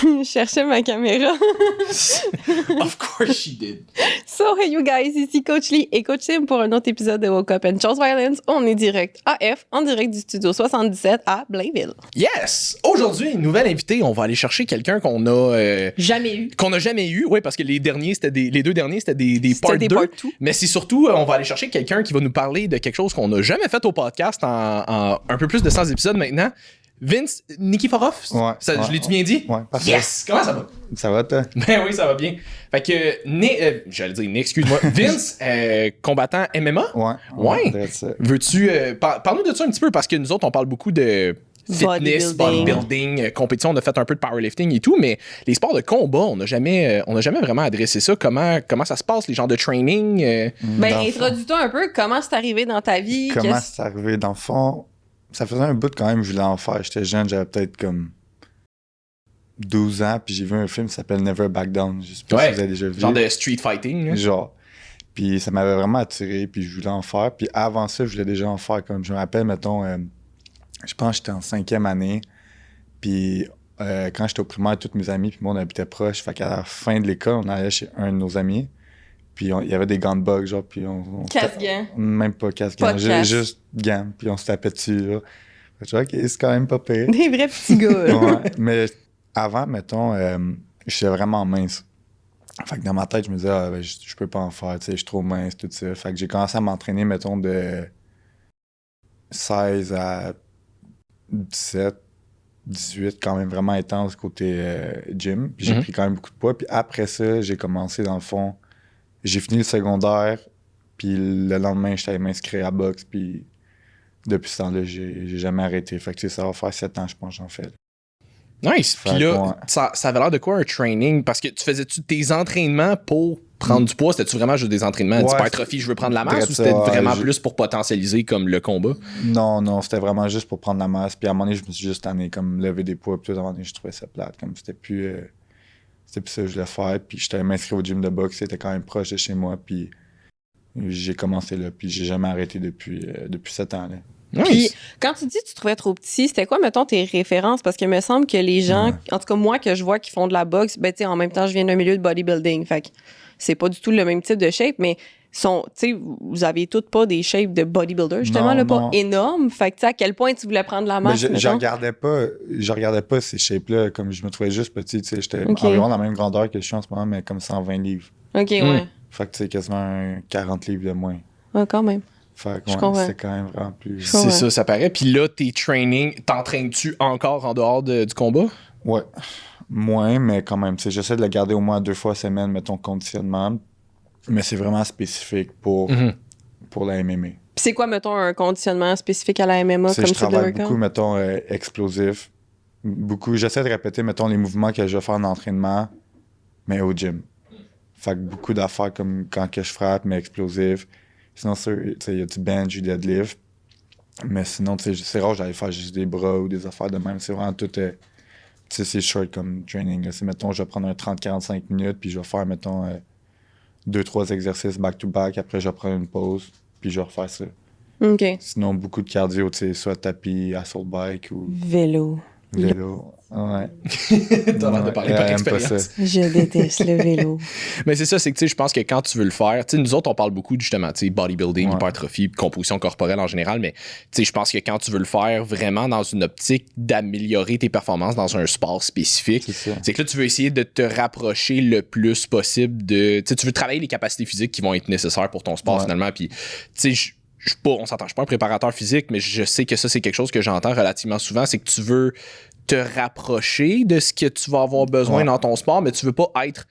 Je cherchais ma caméra. Of course she did. So, hey you guys, ici Coach Lee et Coach Tim pour un autre épisode de Woke Up and Chose Violence. On est direct AF, en direct du studio 77 à Blainville. Yes! Aujourd'hui, une nouvelle invitée. On va aller chercher quelqu'un qu'on a... Jamais eu. Qu'on n'a jamais eu, oui, parce que les deux derniers, c'était des part 2. Mais c'est surtout, on va aller chercher quelqu'un qui va nous parler de quelque chose qu'on n'a jamais fait au podcast en un peu plus de 100 épisodes maintenant. Vince Nikiforov? Ouais. Je l'ai-tu bien dit? Ouais, parfait. Yes! Comment ça va? Ça va, toi? Ben oui, ça va bien. Fait que, j'allais dire Nick, excuse-moi. Vince, combattant MMA? Ouais. Veux-tu... parle-nous de ça un petit peu, parce que nous autres, on parle beaucoup de fitness, bodybuilding, compétition. On a fait un peu de powerlifting et tout, mais les sports de combat, on n'a jamais vraiment adressé ça. Comment ça se passe, les genres de training? Introduis-toi un peu. Comment c'est arrivé dans ta vie? Comment c'est arrivé? Dans le fond, ça faisait un bout quand même, je voulais en faire. J'étais jeune, j'avais peut-être comme 12 ans, puis j'ai vu un film qui s'appelle Never Back Down. Je sais pas si vous avez déjà vu. Genre de street fighting. Hein? Genre. Puis ça m'avait vraiment attiré, puis je voulais en faire. Puis avant ça, je voulais déjà en faire. Comme je me rappelle, mettons, je pense que j'étais en 5e année. Puis quand j'étais au primaire, tous mes amis, puis moi, on habitait proche. Fait qu'à la fin de l'école, on allait chez un de nos amis. Puis il y avait des gants de boxe, genre, puis casse-gants. Même pas casse-gants, juste gants, puis on se tapait dessus, là. Fait que je dis, OK, c'est quand même pas pire. Des vrais petits gars, là. Ouais, mais avant, mettons, j'étais vraiment mince. Fait que dans ma tête, je me disais, je peux pas en faire, tu sais, je suis trop mince, tout ça. Fait que j'ai commencé à m'entraîner, mettons, de 16 à 17, 18, quand même vraiment intense côté gym. Puis j'ai pris quand même beaucoup de poids. Puis après ça, j'ai commencé, dans le fond... J'ai fini le secondaire, puis le lendemain, j'étais allé m'inscrire à boxe, puis depuis ce temps-là, j'ai jamais arrêté. Fait que tu sais, ça va faire 7 ans, je pense, j'en fais. Nice! Puis là, ça avait l'air de quoi un training? Parce que tu faisais-tu tes entraînements pour prendre du poids? C'était-tu vraiment juste des entraînements d'hypertrophie, je veux prendre la masse, ou c'était vraiment plus pour potentialiser comme le combat? Non, c'était vraiment juste pour prendre la masse. Puis à un moment donné, je me suis juste tanné, comme lever des poids, puis à un moment donné, je trouvais ça plate. Comme c'était plus ça que je voulais faire, puis j'étais m'inscrire au gym de boxe, c'était quand même proche de chez moi, puis j'ai commencé là, puis j'ai jamais arrêté depuis 7 ans. Là. Nice. Puis quand tu dis que tu trouvais trop petit, c'était quoi, mettons, tes références? Parce qu'il me semble que les gens, en tout cas moi que je vois qui font de la boxe, ben tu sais, en même temps, je viens d'un milieu de bodybuilding, fait que c'est pas du tout le même type de shape, mais tu sais, vous avez toutes pas des shapes de bodybuilder, justement, là, pas énormes. Fait que, tu sais, à quel point tu voulais prendre la masse? Mais je regardais pas ces shapes-là, comme je me trouvais juste petit, tu sais, j'étais environ la même grandeur que je suis en ce moment, mais comme 120 livres. OK, ouais. Fait que, tu sais, quasiment 40 livres de moins. Ouais, quand même. Fait que, c'est quand même vraiment plus... C'est ça paraît. Puis là, tes trainings, t'entraînes-tu encore en dehors du combat? Ouais. Moins, mais quand même, tu sais, j'essaie de le garder au moins 2 fois semaine, mettons, conditionnement. Mais c'est vraiment spécifique pour la MMA. Puis c'est quoi, mettons, un conditionnement spécifique à la MMA comme je travaille beaucoup, mettons, explosif. J'essaie de répéter, mettons, les mouvements que je vais faire en entraînement, mais au gym. Fait que beaucoup d'affaires comme quand que je frappe, mais explosif. Sinon, tu sais, il y a du bench, du deadlift. Mais sinon, tu sais, c'est rare, j'allais faire juste des bras ou des affaires de même. C'est vraiment tout... tu sais, c'est short comme training. Là. C'est, mettons, je vais prendre un 30-45 minutes, puis je vais faire, mettons... 2-3 exercices back-to-back, après je vais prendre une pause, puis je vais refaire ça. OK. Sinon, beaucoup de cardio, tu sais, soit tapis, assault bike ou... Vélo. Ouais. T'as l'air de parler par expérience. Je déteste le vélo. Mais c'est ça, c'est que tu sais, je pense que quand tu veux le faire, tu sais, nous autres, on parle beaucoup justement, tu sais, bodybuilding, hypertrophie, composition corporelle en général, mais tu sais, je pense que quand tu veux le faire vraiment dans une optique d'améliorer tes performances dans un sport spécifique, c'est que là, tu veux essayer de te rapprocher le plus possible de... Tu sais, tu veux travailler les capacités physiques qui vont être nécessaires pour ton sport finalement, puis tu sais, on s'entend, je suis pas un préparateur physique, mais je sais que ça, c'est quelque chose que j'entends relativement souvent, c'est que tu veux te rapprocher de ce que tu vas avoir besoin dans ton sport, mais tu veux pas être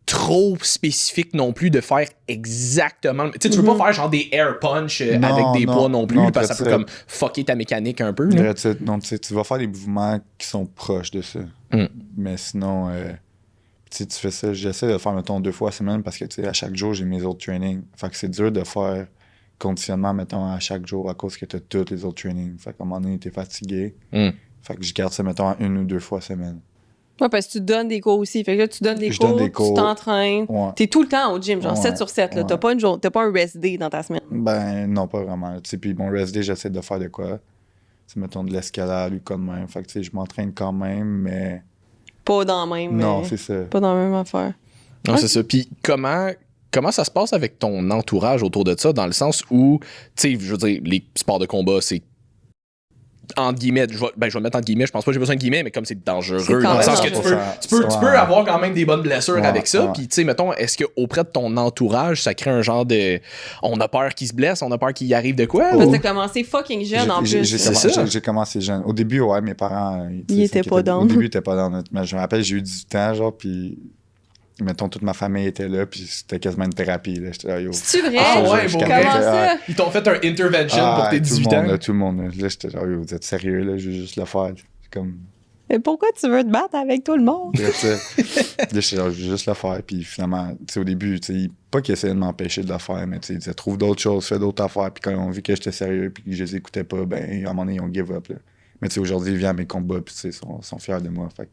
trop spécifique non plus de faire exactement... Tu sais, tu veux pas faire genre des air punch avec des poids non plus, parce que ça peut comme fucker ta mécanique un peu. Non, tu vas faire des mouvements qui sont proches de ça. Mais sinon, tu fais ça, j'essaie de le faire, mettons, 2 fois à semaine, parce que, tu sais, à chaque jour, j'ai mes autres trainings. Fait que c'est dur de faire conditionnement, mettons, à chaque jour à cause que tu as tous les autres trainings. Fait qu'à un moment donné, t'es fatigué. Fait que je garde ça, mettons, 1 ou 2 fois semaine. Ouais, parce que tu donnes des cours aussi. Fait que là, tu donnes des cours, tu t'entraînes. T'es tout le temps au gym, genre 7 sur 7. Là. T'as pas un rest day dans ta semaine. Ben, non, pas vraiment. Tu sais, puis mon rest day, j'essaie de faire de quoi? Tu sais, mettons, de l'escalade ou quoi de même. Fait que, tu sais, je m'entraîne quand même, mais Pas dans le même. Non, c'est ça. Pas dans la même affaire. Non, c'est ça. Puis comment ça se passe avec ton entourage autour de ça, dans le sens où, tu sais, je veux dire, les sports de combat, c'est entre guillemets, je vais le mettre entre guillemets, je pense pas que j'ai besoin de guillemets, mais comme c'est dangereux, C'est quand dans le même sens que dangereux. tu peux avoir quand même des bonnes blessures Ouais, avec ça, ouais. puis tu sais, mettons, est-ce qu'auprès de ton entourage, ça crée un genre de... On a peur qu'il se blesse, on a peur qu'il y arrive de quoi? Parce ou- que t'as commencé fucking jeune en plus. C'est ça. J'ai commencé jeune. Au début, ouais, mes parents... Ils étaient pas down. Au début, ils étaient pas down. Mais je me rappelle, j'ai eu 18 ans, genre, puis... Mettons, toute ma famille était là, puis c'était quasiment une thérapie, là. J'étais là, yo. C'est-tu vrai? Ah ouais, Je bon, capotais, Comment ça? Ils t'ont fait un intervention pour tes 18 tout le ans. monde, là, tout le monde. Là, j'étais genre, yo, vous êtes sérieux, là, je veux juste le faire. C'est comme... Mais pourquoi tu veux te battre avec tout le monde? Là, j'étais genre, je veux juste le faire. Puis finalement, tu sais, au début, tu sais, pas qu'ils essayaient de m'empêcher de le faire, mais tu sais, ils disaient, trouve d'autres choses, fais d'autres affaires. Puis quand ils ont vu que j'étais sérieux, puis que je les écoutais pas, ben, à un moment donné, ils ont give up, là. Mais tu sais, aujourd'hui, ils viennent à mes combats, puis tu sais, ils sont fiers de moi. Fait que,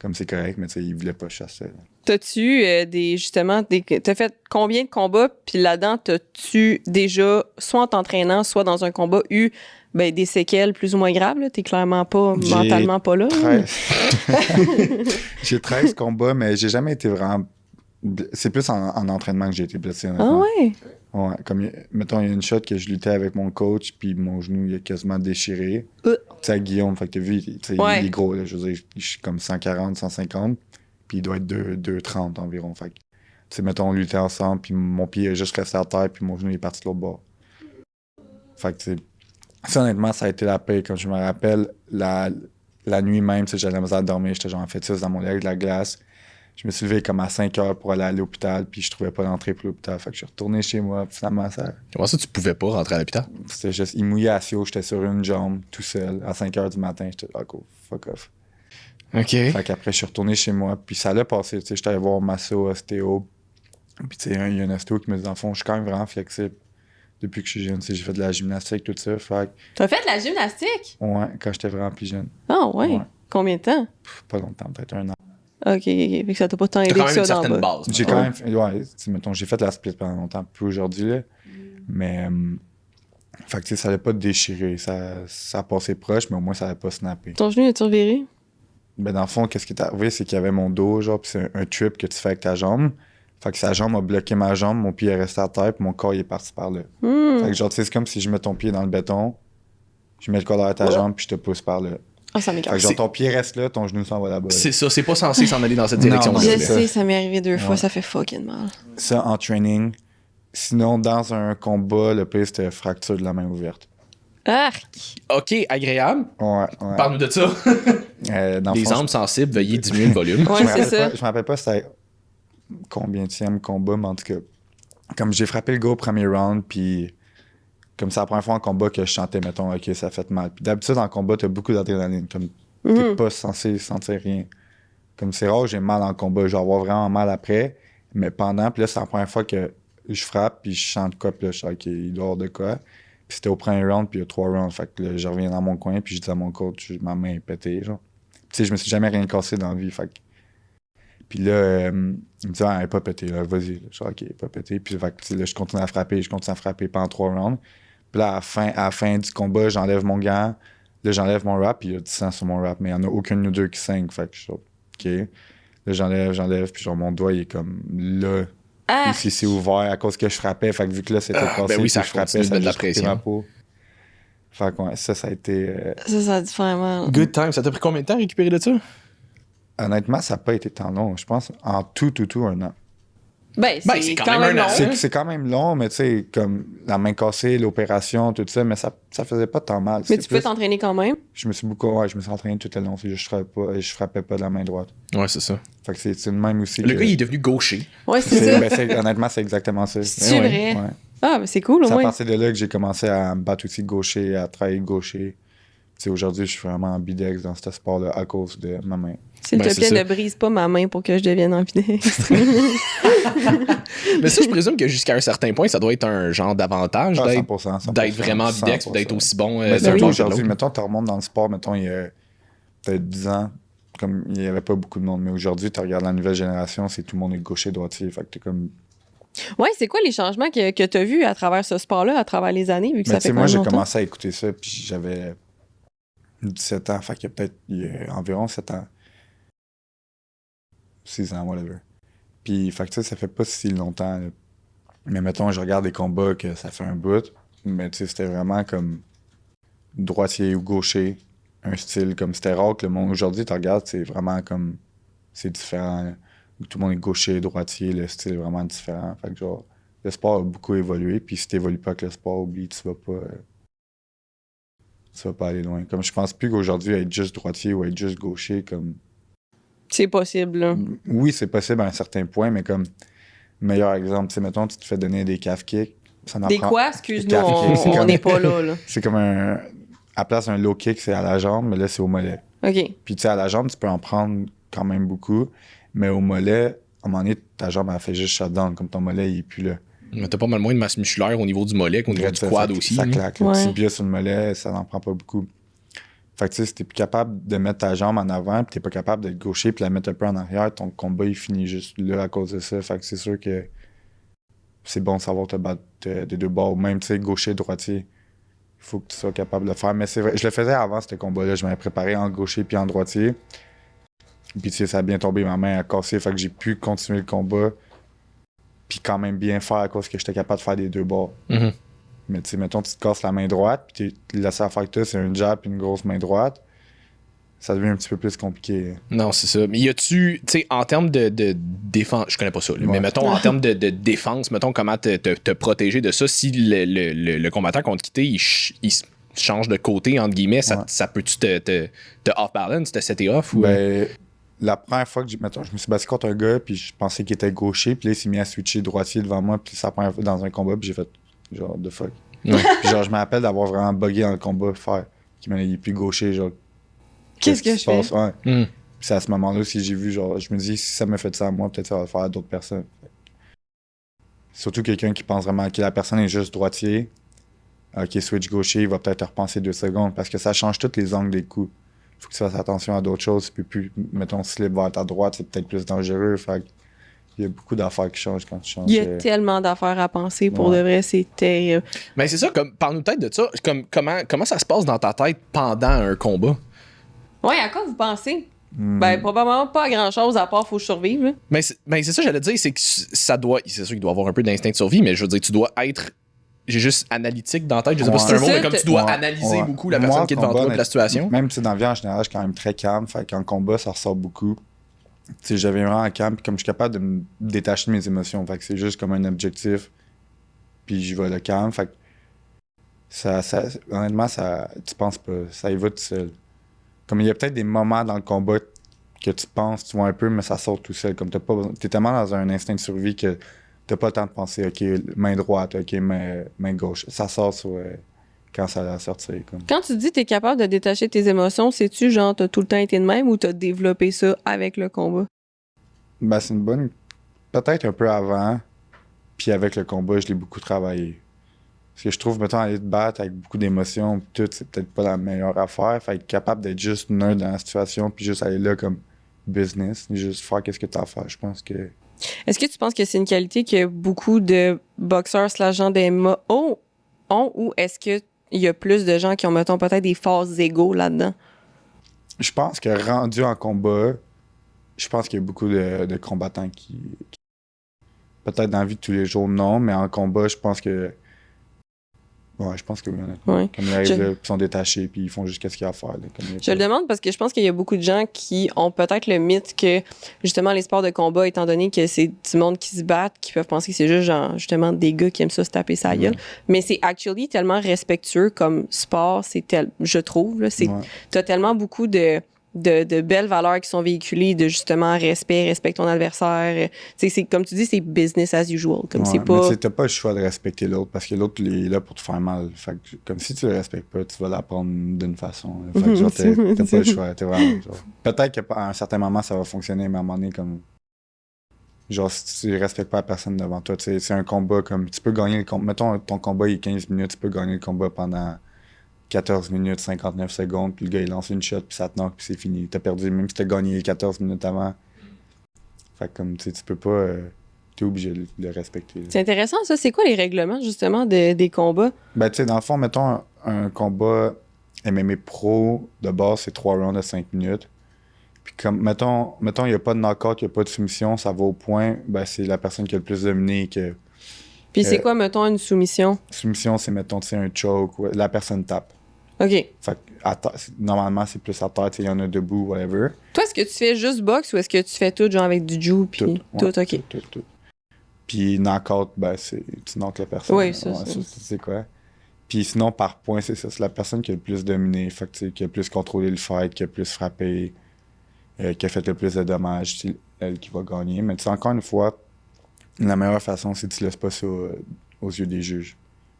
comme c'est correct, mais tu sais, ils voulaient pas chasser. T'as-tu t'as fait combien de combats, puis là-dedans, t'as-tu déjà, soit en t'entraînant, soit dans un combat, eu des séquelles plus ou moins graves, là? T'es clairement pas J'ai mentalement pas là. 13... j'ai 13 combats, mais j'ai jamais été vraiment... C'est plus en entraînement que j'ai été blessé, Ah honnêtement. ouais? Ouais, comme, mettons, il y a une shot que je luttais avec mon coach, puis mon genou, il a quasiment déchiré. Tu sais, Guillaume, fait que t'as vu, tu sais, Ouais. il est gros, là, je veux dire, je suis comme 140, 150, puis il doit être 230 environ, fait que, tu sais, mettons, on luttait ensemble, puis mon pied est juste resté à terre, puis mon genou est parti de l'autre bord. Fait que, tu sais, ça, honnêtement, ça a été la paix. Comme je me rappelle, la nuit même, tu sais, j'avais la misère à dormir, j'étais genre en fœtus dans mon lit avec de la glace. Je me suis levé comme à 5 heures pour aller à l'hôpital, puis je trouvais pas d'entrée pour l'hôpital. Fait que je suis retourné chez moi, puis finalement, Comment ça, tu pouvais pas rentrer à l'hôpital? c'était juste, il mouillait à Sio, j'étais sur une jambe, tout seul, à 5 heures du matin. J'étais là, go, fuck off. OK. Fait qu'après, je suis retourné chez moi, puis ça allait passer, tu sais, j'étais allé voir Masso, ostéo. Puis tu sais, il y a un ostéo qui me dit, dans le fond, je suis quand même vraiment flexible. Depuis que je suis jeune, tu sais, j'ai fait de la gymnastique, tout ça. Fait T'as fait de la gymnastique? que, ouais, quand j'étais vraiment plus jeune. Ah ouais? Ouais. Combien de temps? Pas longtemps, peut-être 1 an. Ok. Fait que ça t'a pas tant T'as aidé quand que même une ça dans le certaine bas. base. J'ai mettons. quand même, ouais, tu sais, mettons, j'ai fait de la split pendant longtemps, plus aujourd'hui, là. Mais, fait que, tu sais, ça allait pas déchirer. Ça a passé proche, mais au moins, ça allait pas snapper. Ton genou est-tu reviré? Ben, dans le fond, qu'est-ce qui est arrivé, c'est qu'il y avait mon dos, genre, pis c'est un trip que tu fais avec ta jambe. Fait que sa jambe a bloqué ma jambe, mon pied est resté à terre, puis mon corps il est parti par là. Fait que, genre, tu sais, c'est comme si je mets ton pied dans le béton, je mets le corps derrière ta jambe, puis je te pousse par là. Ah, ça Fait m'écarte. que, genre, ton pied reste là, ton genou s'en va là-bas. C'est ça, c'est pas censé s'en aller dans cette Non, direction. non, Je c'est sais, ça m'est arrivé 2 fois, Ouais. ça fait fucking mal. Ça, en training. Sinon, dans un combat, le pire, c'était fracture de la main ouverte. Arc! OK, agréable. Ouais. Parle-nous de ça. Dans le Les fond, angles sensibles, veuillez diminuer le volume. Ouais, je me c'est rappelle ça. pas- je me rappelle pas c'était combienième combat, mais en tout cas, comme j'ai frappé le gars au premier round, puis comme c'est la première fois en combat que je chantais, mettons, OK, ça fait mal. Puis d'habitude, en combat, t'as beaucoup d'adrénaline. Comme t'es pas censé sentir rien. Comme c'est rare, j'ai mal en combat. Je vais avoir vraiment mal après, mais pendant, puis là, c'est la première fois que je frappe, puis je chante quoi, puis là, je sais, OK, il doit y avoir de quoi. Puis c'était au premier round, puis il y a 3 rounds. Fait que là, je reviens dans mon coin, puis je dis à mon coach, ma main est pétée, genre. Puis tu sais, je me suis jamais rien cassé dans la vie, fait que... Puis là, il me dit, ah, elle est pas pétée, là, vas-y. Là. Je dis, OK, elle est pas pétée. Puis fait que, tu sais, là, je continue à frapper pendant 3 rounds. Puis là, à la fin du combat, j'enlève mon gant, là, j'enlève mon wrap, puis il y a du sang sur mon wrap, mais il n'y en a aucun de nous deux qui saigne. Fait que je suis OK. Là, j'enlève, puis genre, mon doigt, il est comme là. Ah! Ici, c'est ouvert à cause que je frappais. Fait que vu que là, c'était cassé, ben oui, puis ça je frappais, continue de ça a mettre de la juste coupé pression. ma peau. Fait que ouais, ça a été... Ça a dû faire mal. Good time. Ça t'a pris combien de temps à récupérer de ça? Honnêtement, ça n'a pas été tant long. Je pense en tout 1 an. Ben, c'est quand même long. C'est quand même long, mais tu sais, comme la main cassée, l'opération, tout ça, mais ça faisait pas tant mal. Mais C'est tu peux plus- t'entraîner quand même. je me suis entraîné tout le long. C'est juste que je frappais pas de la main droite. Ouais, c'est ça. Fait que c'est le même aussi. Le que- gars, il est devenu gaucher. Ouais, c'est ça. honnêtement, c'est exactement ça. C'est Ouais, vrai? ouais. Ah, mais c'est cool, au C'est à moins. partir de là que j'ai commencé à me battre aussi gaucher, à travailler gaucher. Tu sais, aujourd'hui, je suis vraiment ambidex dans ce sport-là à cause de ma main. S'il Ben, te c'est plaît, ça. ne brise pas ma main pour que je devienne ambidextre. Mais ça, je présume que jusqu'à un certain point, ça doit être un genre d'avantage Ah, d'être 100%, d'être vraiment ambidextre, 100%. d'être aussi bon Mais d'un surtout bord que de aujourd'hui, l'autre. mettons, tu remontes dans le sport, mettons, il y a peut-être 10 ans, comme il n'y avait pas beaucoup de monde. Mais aujourd'hui, tu regardes la nouvelle génération, c'est tout le monde est gaucher-droitier. Fait que t'es comme. Ouais, c'est quoi les changements que tu as vus à travers ce sport-là, à travers les années, vu que Mais ça tu sais, fait moi, quand j'ai même longtemps? commencé à écouter ça, puis j'avais 17 ans. Fait qu'il y a peut-être environ 7 ans. 6 ans, whatever. Puis, fait que ça fait pas si longtemps, là. Mais mettons, je regarde des combats que ça fait un bout, mais tu sais, c'était vraiment comme droitier ou gaucher, un style comme c'était rare que le monde aujourd'hui, tu regardes, c'est vraiment comme, c'est différent, là. Tout le monde est gaucher, droitier, le style est vraiment différent. Fait que genre, le sport a beaucoup évolué, puis si t'évolues pas avec le sport, oublie, tu vas pas aller loin. Comme je pense plus qu'aujourd'hui, être juste droitier ou être juste gaucher, comme... C'est possible, là. Oui, c'est possible à un certain point, mais comme, meilleur exemple, tu sais, mettons, tu te fais donner des calf kicks, ça n'en Des prend... quoi? Excuse-nous, Calf kick, c'est on comme- n'est pas là. C'est comme un... À place d'un low kick, c'est à la jambe, mais là, c'est au mollet. OK. Puis, tu sais, à la jambe, tu peux en prendre quand même beaucoup, mais au mollet, à un moment donné, ta jambe, elle fait juste shutdown, comme ton mollet, il est plus là. Mais t'as pas mal moins de masse musculaire au niveau du mollet qu'au niveau du quad aussi. Ça là. claque. Le Ouais. tibia sur le mollet, ça n'en prend pas beaucoup. Fait que tu sais, si t'es plus capable de mettre ta jambe en avant, puis t'es pas capable d'être gaucher, puis la mettre un peu en arrière, ton combat, il finit juste là à cause de ça. Fait que c'est sûr que c'est bon de savoir te battre des deux bords. Même, tu sais, gaucher, droitier, il faut que tu sois capable de le faire. Mais c'est vrai, je le faisais avant, ce combat-là. Je m'avais préparé en gaucher puis en droitier. Puis, tu sais, ça a bien tombé, ma main a cassé. Fait que j'ai pu continuer le combat, puis quand même bien faire à cause que j'étais capable de faire des deux bords. Mhm. Mais tu sais, mettons, tu te casses la main droite, puis la seule affaire que t'as, c'est un jab puis une grosse main droite. Ça devient un petit peu plus compliqué. Non, c'est ça. Mais y a-tu, tu sais, en termes de défense, je connais pas ça, là, mais Ouais. mettons, en termes de défense, mettons, comment te protéger de ça si le combattant contre qui il se change de côté, entre guillemets, ça, Ouais. ça peut-tu te off-balance, te setter off? Ou... Ben, la première fois que mettons, je me suis battu contre un gars, puis je pensais qu'il était gaucher, puis là, il s'est mis à switcher droitier devant moi, puis c'est la première fois dans un combat, puis j'ai fait genre, the fuck. Ouais. Puis genre, je me rappelle d'avoir vraiment bugué dans le combat, faire qu'il m'en est plus gaucher, genre. Qu'est-ce que qui je se fais? passe? Ouais. Mhm. Puis c'est à ce moment-là aussi, j'ai vu, genre, je me dis, si ça me fait ça à moi, peut-être ça va le faire à d'autres personnes. Surtout quelqu'un qui pense vraiment que la personne est juste droitier, ok, switch gaucher, il va peut-être repenser 2 secondes, parce que ça change tous les angles des coups. Faut que tu fasses attention à d'autres choses. Tu peux plus, mettons, slip vers ta droite, c'est peut-être plus dangereux. Fait que il y a beaucoup d'affaires qui changent quand tu changes. Il y a tellement d'affaires à penser. Pour Ouais. de vrai, c'est terrible. Mais c'est ça, comme parle-nous peut-être de ça. Comment ça se passe dans ta tête pendant un combat? Ouais, à quoi vous pensez? Hmm. Ben, probablement pas à grand-chose, à part faut survivre. Là. Mais c'est ça, j'allais dire, c'est que ça doit. C'est sûr qu'il doit avoir un peu d'instinct de survie, mais je veux dire, tu dois être. J'ai juste analytique dans la tête, je sais pas si c'est un Ouais. mot, mais comme tu dois Ouais, analyser ouais. beaucoup la Moi, personne en qui est devant combat, toi et la situation. Même si dans la vie en général, je suis quand même très calme. Fait qu'en combat, ça ressort beaucoup. Tu sais, j'avais vraiment calme, puis comme je suis capable de me détacher de mes émotions. Fait que c'est juste comme un objectif. Puis j'y vais le calme. Fait que honnêtement, tu penses pas. Ça y va tout seul. Comme il y a peut-être des moments dans le combat que tu penses, tu vois un peu, mais ça sort tout seul. Comme t'es tellement dans un instinct de survie que t'as pas le temps de penser, OK, main droite, OK, main gauche. Ça sort quand ça va sortir. Comme. Quand tu dis que t'es capable de détacher tes émotions, sais-tu genre t'as tout le temps été de même ou t'as développé ça avec le combat? Ben, c'est une bonne... Peut-être un peu avant, puis avec le combat, je l'ai beaucoup travaillé. Parce que je trouve, mettons, aller te battre avec beaucoup d'émotions, pis tout, c'est peut-être pas la meilleure affaire. Fait être capable d'être juste neutre dans la situation, puis juste aller là comme business, juste faire qu'est-ce que t'as à faire. Je pense que... Est-ce que tu penses que c'est une qualité que beaucoup de boxeurs / gens d'MMA ont ou est-ce qu'il y a plus de gens qui ont, mettons, peut-être des phases égaux là-dedans? Je pense que rendu en combat, je pense qu'il y a beaucoup de combattants qui... Peut-être dans la vie de tous les jours, non, mais en combat, je pense que... Ouais, je pense que oui, honnêtement. Ouais. Comme ils arrivent là, puis ils sont détachés, puis ils font juste qu'est-ce qu'il y a à faire. Là, comme Je le demande parce que je pense qu'il y a beaucoup de gens qui ont peut-être le mythe que, justement, les sports de combat, étant donné que c'est du monde qui se battent, qui peuvent penser que c'est juste, genre, justement, des gars qui aiment ça se taper sa gueule. Mais c'est actually tellement respectueux comme sport, je trouve, là, Ouais. t'as tellement beaucoup de belles valeurs qui sont véhiculées, de justement respecte ton adversaire. Tu sais, c'est comme tu dis, c'est business as usual. Comme Ouais, c'est mais pas. tu sais, t'as pas le choix de respecter l'autre parce que l'autre, il est là pour te faire mal. Fait que, comme si tu le respectes pas, tu vas l'apprendre d'une façon. Là. Fait que, genre, t'as pas le choix. T'es vraiment, genre... Peut-être qu'à un certain moment, ça va fonctionner, mais à un moment donné, comme. Genre, si tu respectes pas la personne devant toi, tu sais, c'est un combat comme. Tu peux gagner le combat. Mettons, ton combat, il est 15 minutes, tu peux gagner le combat pendant 14 minutes, 59 secondes, puis le gars, il lance une shot, puis ça te knock, puis c'est fini. T'as perdu, même si t'as gagné 14 minutes avant. Fait que, comme, tu sais, tu peux pas. T'es obligé de le respecter. Là. C'est intéressant, ça. C'est quoi les règlements, justement, des combats? Ben, tu sais, dans le fond, mettons un combat MMA pro de base, c'est 3 rounds de 5 minutes. Puis comme, mettons, il n'y a pas de knockout, il n'y a pas de soumission, ça va au point, ben c'est la personne qui a le plus dominé que... Puis c'est quoi, mettons, une soumission? Soumission, c'est, mettons, tu sais, un choke, la personne tape. OK. Fait que normalement, c'est plus à terre, tu sais, il y en a debout, whatever. Toi, est-ce que tu fais juste boxe ou est-ce que tu fais tout, genre avec du jiu, puis tout, Ouais, OK. Tout. Puis knockout, ben c'est, tu knockes la personne. Oui, ça. C'est quoi. Puis sinon, par point, c'est ça, c'est la personne qui a le plus dominé, fait que, tu sais, qui a le plus contrôlé le fight, qui a le plus frappé, qui a fait le plus de dommages, c'est elle qui va gagner. Mais tu sais, encore une fois, la meilleure façon, c'est que tu laisses pas ça aux yeux des juges.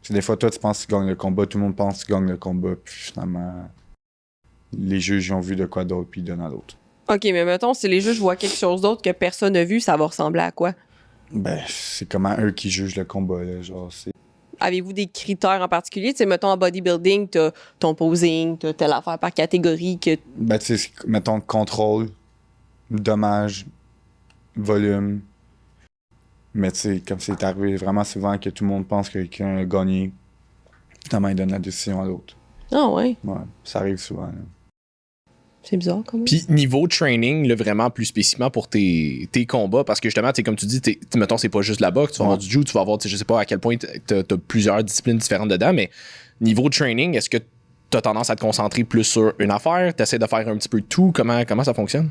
Des fois, toi, tu penses que tu gagnes le combat, tout le monde pense que tu gagnes le combat, puis finalement, les juges ils ont vu de quoi d'autre, puis ils donnent à l'autre. OK, mais mettons, si les juges voient quelque chose d'autre que personne n'a vu, ça va ressembler à quoi? Ben, c'est comment eux qui jugent le combat, là, genre, c'est... Avez-vous des critères en particulier? Tu sais, mettons, en bodybuilding, t'as ton posing, t'as telle affaire par catégorie que... Ben, tu sais, mettons, contrôle, dommage, volume. Mais tu sais, comme c'est arrivé vraiment souvent que tout le monde pense que quelqu'un a gagné, finalement, il donne la décision à l'autre. Ah ouais, Ouais, ça arrive souvent, là. c'est bizarre quand même. Puis niveau training, là, vraiment plus spécifiquement pour tes combats, parce que justement, comme tu dis, mettons, c'est pas juste la boxe, tu vas avoir du jiu, tu vas avoir, je sais pas à quel point t'as plusieurs disciplines différentes dedans, mais niveau training, est-ce que t'as tendance à te concentrer plus sur une affaire? T'essaies de faire un petit peu de tout? Comment ça fonctionne?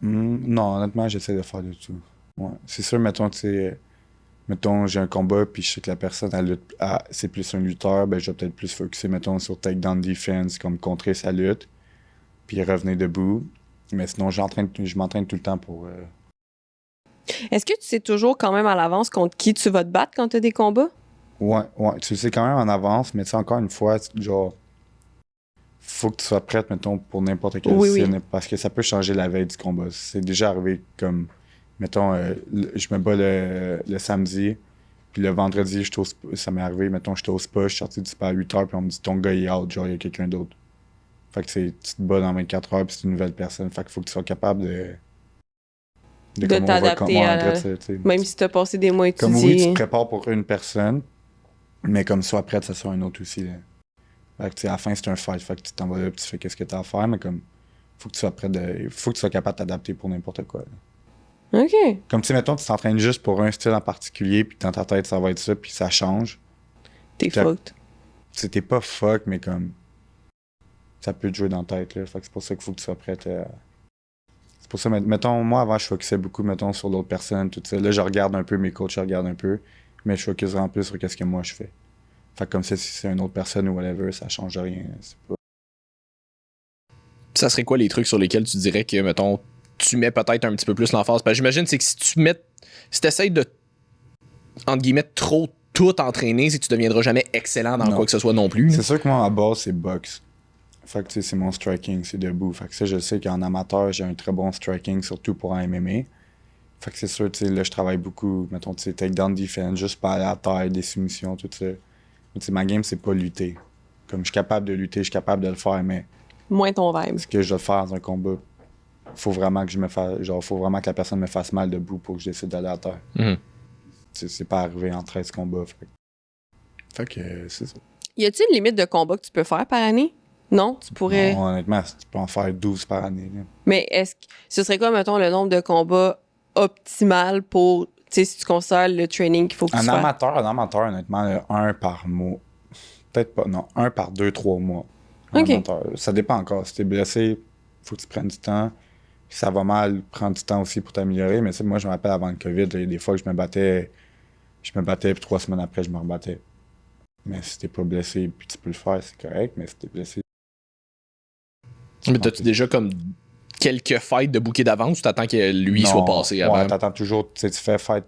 Non, honnêtement, j'essaie de faire de tout. Ouais. C'est sûr, mettons, tu sais, mettons, j'ai un combat, puis je sais que la personne, c'est plus un lutteur, ben, je vais peut-être plus focuser, mettons, sur takedown defense, comme contrer sa lutte, puis revenir debout. Mais sinon, je m'entraîne tout le temps pour... Est-ce que tu sais toujours quand même à l'avance contre qui tu vas te battre quand t'as des combats? Ouais, tu le sais quand même en avance, mais tu sais, encore une fois, genre, faut que tu sois prête, mettons, pour n'importe quelle scène, parce que ça peut changer la veille du combat. C'est déjà arrivé comme, mettons, je me bats le samedi, puis le vendredi, ça m'est arrivé, mettons, je t'ose pas, je suis sorti du spa à 8 heures, puis on me dit, ton gars, il est out, genre, il y a quelqu'un d'autre. Fait que tu te bats dans 24 heures, puis c'est une nouvelle personne. Fait qu'il faut que tu sois capable de t'adapter à même si t'as passé des mois étudiés. Comme oui, tu te prépares pour une personne, mais comme sois prête, ça soit un autre aussi. Là. Fait que, tu sais, à la fin, c'est un fight. Fait que tu t'en vas là, puis tu fais qu'est-ce que t'as à faire, mais comme, faut que tu sois prêt faut que tu sois capable de t'adapter pour n'importe quoi. Là. OK. Comme, tu sais, mettons, tu t'entraînes juste pour un style en particulier, puis dans ta tête, ça va être ça, puis ça change. T'es fucked. Tu sais, t'es pas fuck, mais comme, ça peut te jouer dans la tête, là. Fait que c'est pour ça qu'il faut que tu sois prête à... C'est pour ça, mettons, moi, avant, je focusais beaucoup, mettons, sur d'autres personnes, tout ça. Là, je regarde un peu mes coachs, je regarde un peu, mais je focus vraiment plus sur qu'est-ce que moi, je fais. Fait que comme ça, si c'est une autre personne ou whatever, ça change rien. C'est pas... Ça serait quoi les trucs sur lesquels tu dirais que, mettons, tu mets peut-être un petit peu plus l'emphase? Parce que j'imagine, c'est que si t'essayes de, entre guillemets, trop tout entraîner, c'est que tu deviendras jamais excellent dans quoi que ce soit non plus. C'est sûr que moi, à base, c'est boxe. Fait que, tu sais, c'est mon striking, c'est debout. Fait que ça, je sais qu'en amateur, j'ai un très bon striking, surtout pour un MMA. Fait que c'est sûr, tu sais, là, je travaille beaucoup, mettons, tu sais, takedown defense, juste pas à la taille, des soumissions, tout ça. Tu sais, ma game, c'est pas lutter. Comme, je suis capable de lutter, je suis capable de le faire, mais... Moins ton vibe. Ce que je dois faire dans un combat, faut vraiment que faut vraiment que la personne me fasse mal debout pour que je décide d'aller à terre. Mm-hmm. C'est pas arrivé en 13 combats. Fait que c'est ça. Y a-t-il une limite de combat que tu peux faire par année? Non, tu pourrais... Non, honnêtement, tu peux en faire 12 par année. Là. Mais est-ce que ce serait quoi, mettons, le nombre de combats optimal pour, tu sais, si tu considères le training qu'il faut que tu fasses? En amateur, honnêtement, un par mois. Peut-être pas, non, un par 2-3 mois. OK. Amateur. Ça dépend encore. Si t'es blessé, faut que tu prennes du temps. Si ça va mal, prends du temps aussi pour t'améliorer. Mais moi, je me rappelle avant le COVID, il y a des fois que je me battais, puis 3 semaines après, je me rebattais. Mais si t'es pas blessé, puis tu peux le faire, c'est correct. Mais si t'es blessé... Mais t'as-tu déjà comme quelques fights de bouquet d'avance ou t'attends que lui soit passé avant? Ouais, t'attends toujours, tu fais fight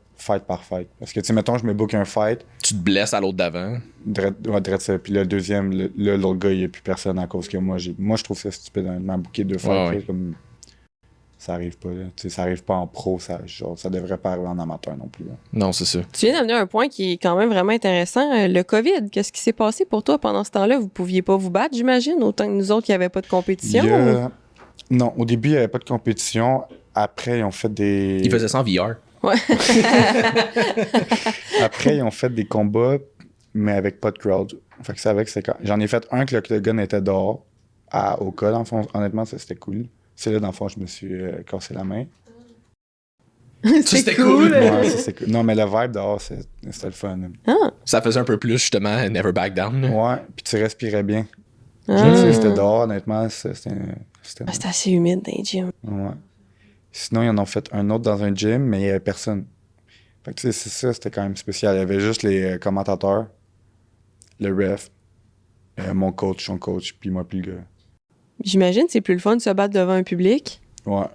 par fight. Parce que, tu sais, mettons, je me book un fight. Tu te blesses à l'autre d'avant. Drette ça. Puis le deuxième, l'autre gars, il n'y a plus personne à cause que moi, je trouve ça stupide, honnêtement, booker 2 fights. Ouais. Comme, ça arrive pas, là. Tu sais, ça arrive pas en pro, ça devrait pas arriver en amateur non plus. Là. Non, c'est ça. Tu viens d'amener un point qui est quand même vraiment intéressant. Le COVID, qu'est-ce qui s'est passé pour toi pendant ce temps-là? Vous pouviez pas vous battre, j'imagine, autant que nous autres qui n'avaient pas de compétition? Non, au début, il n'y avait pas de compétition. Après, ils ont fait des... Ils faisaient ça en VR. Ouais. Après, ils ont fait des combats, mais avec pas de crowd. Fait que j'en ai fait un que l'octogone était dehors, au code, en fond. Honnêtement, ça, c'était cool. C'est là, dans le fond, je me suis cassé la main. C'était cool. Ouais, ça, c'est cool. Non, mais le vibe dehors, c'était le fun. Ah. Ça faisait un peu plus, justement, Never Back Down. Ouais, puis tu respirais bien. Ah. Tu sais, c'était dehors, honnêtement, c'était C'était assez humide dans les gyms. ouais. Sinon, ils en ont fait un autre dans un gym, mais il n'y avait personne. Fait que tu sais, c'est ça, c'était quand même spécial. Il y avait juste les commentateurs, le ref, mon coach, son coach, puis moi, puis le gars. J'imagine que c'est plus le fun de se battre devant un public. Ouais.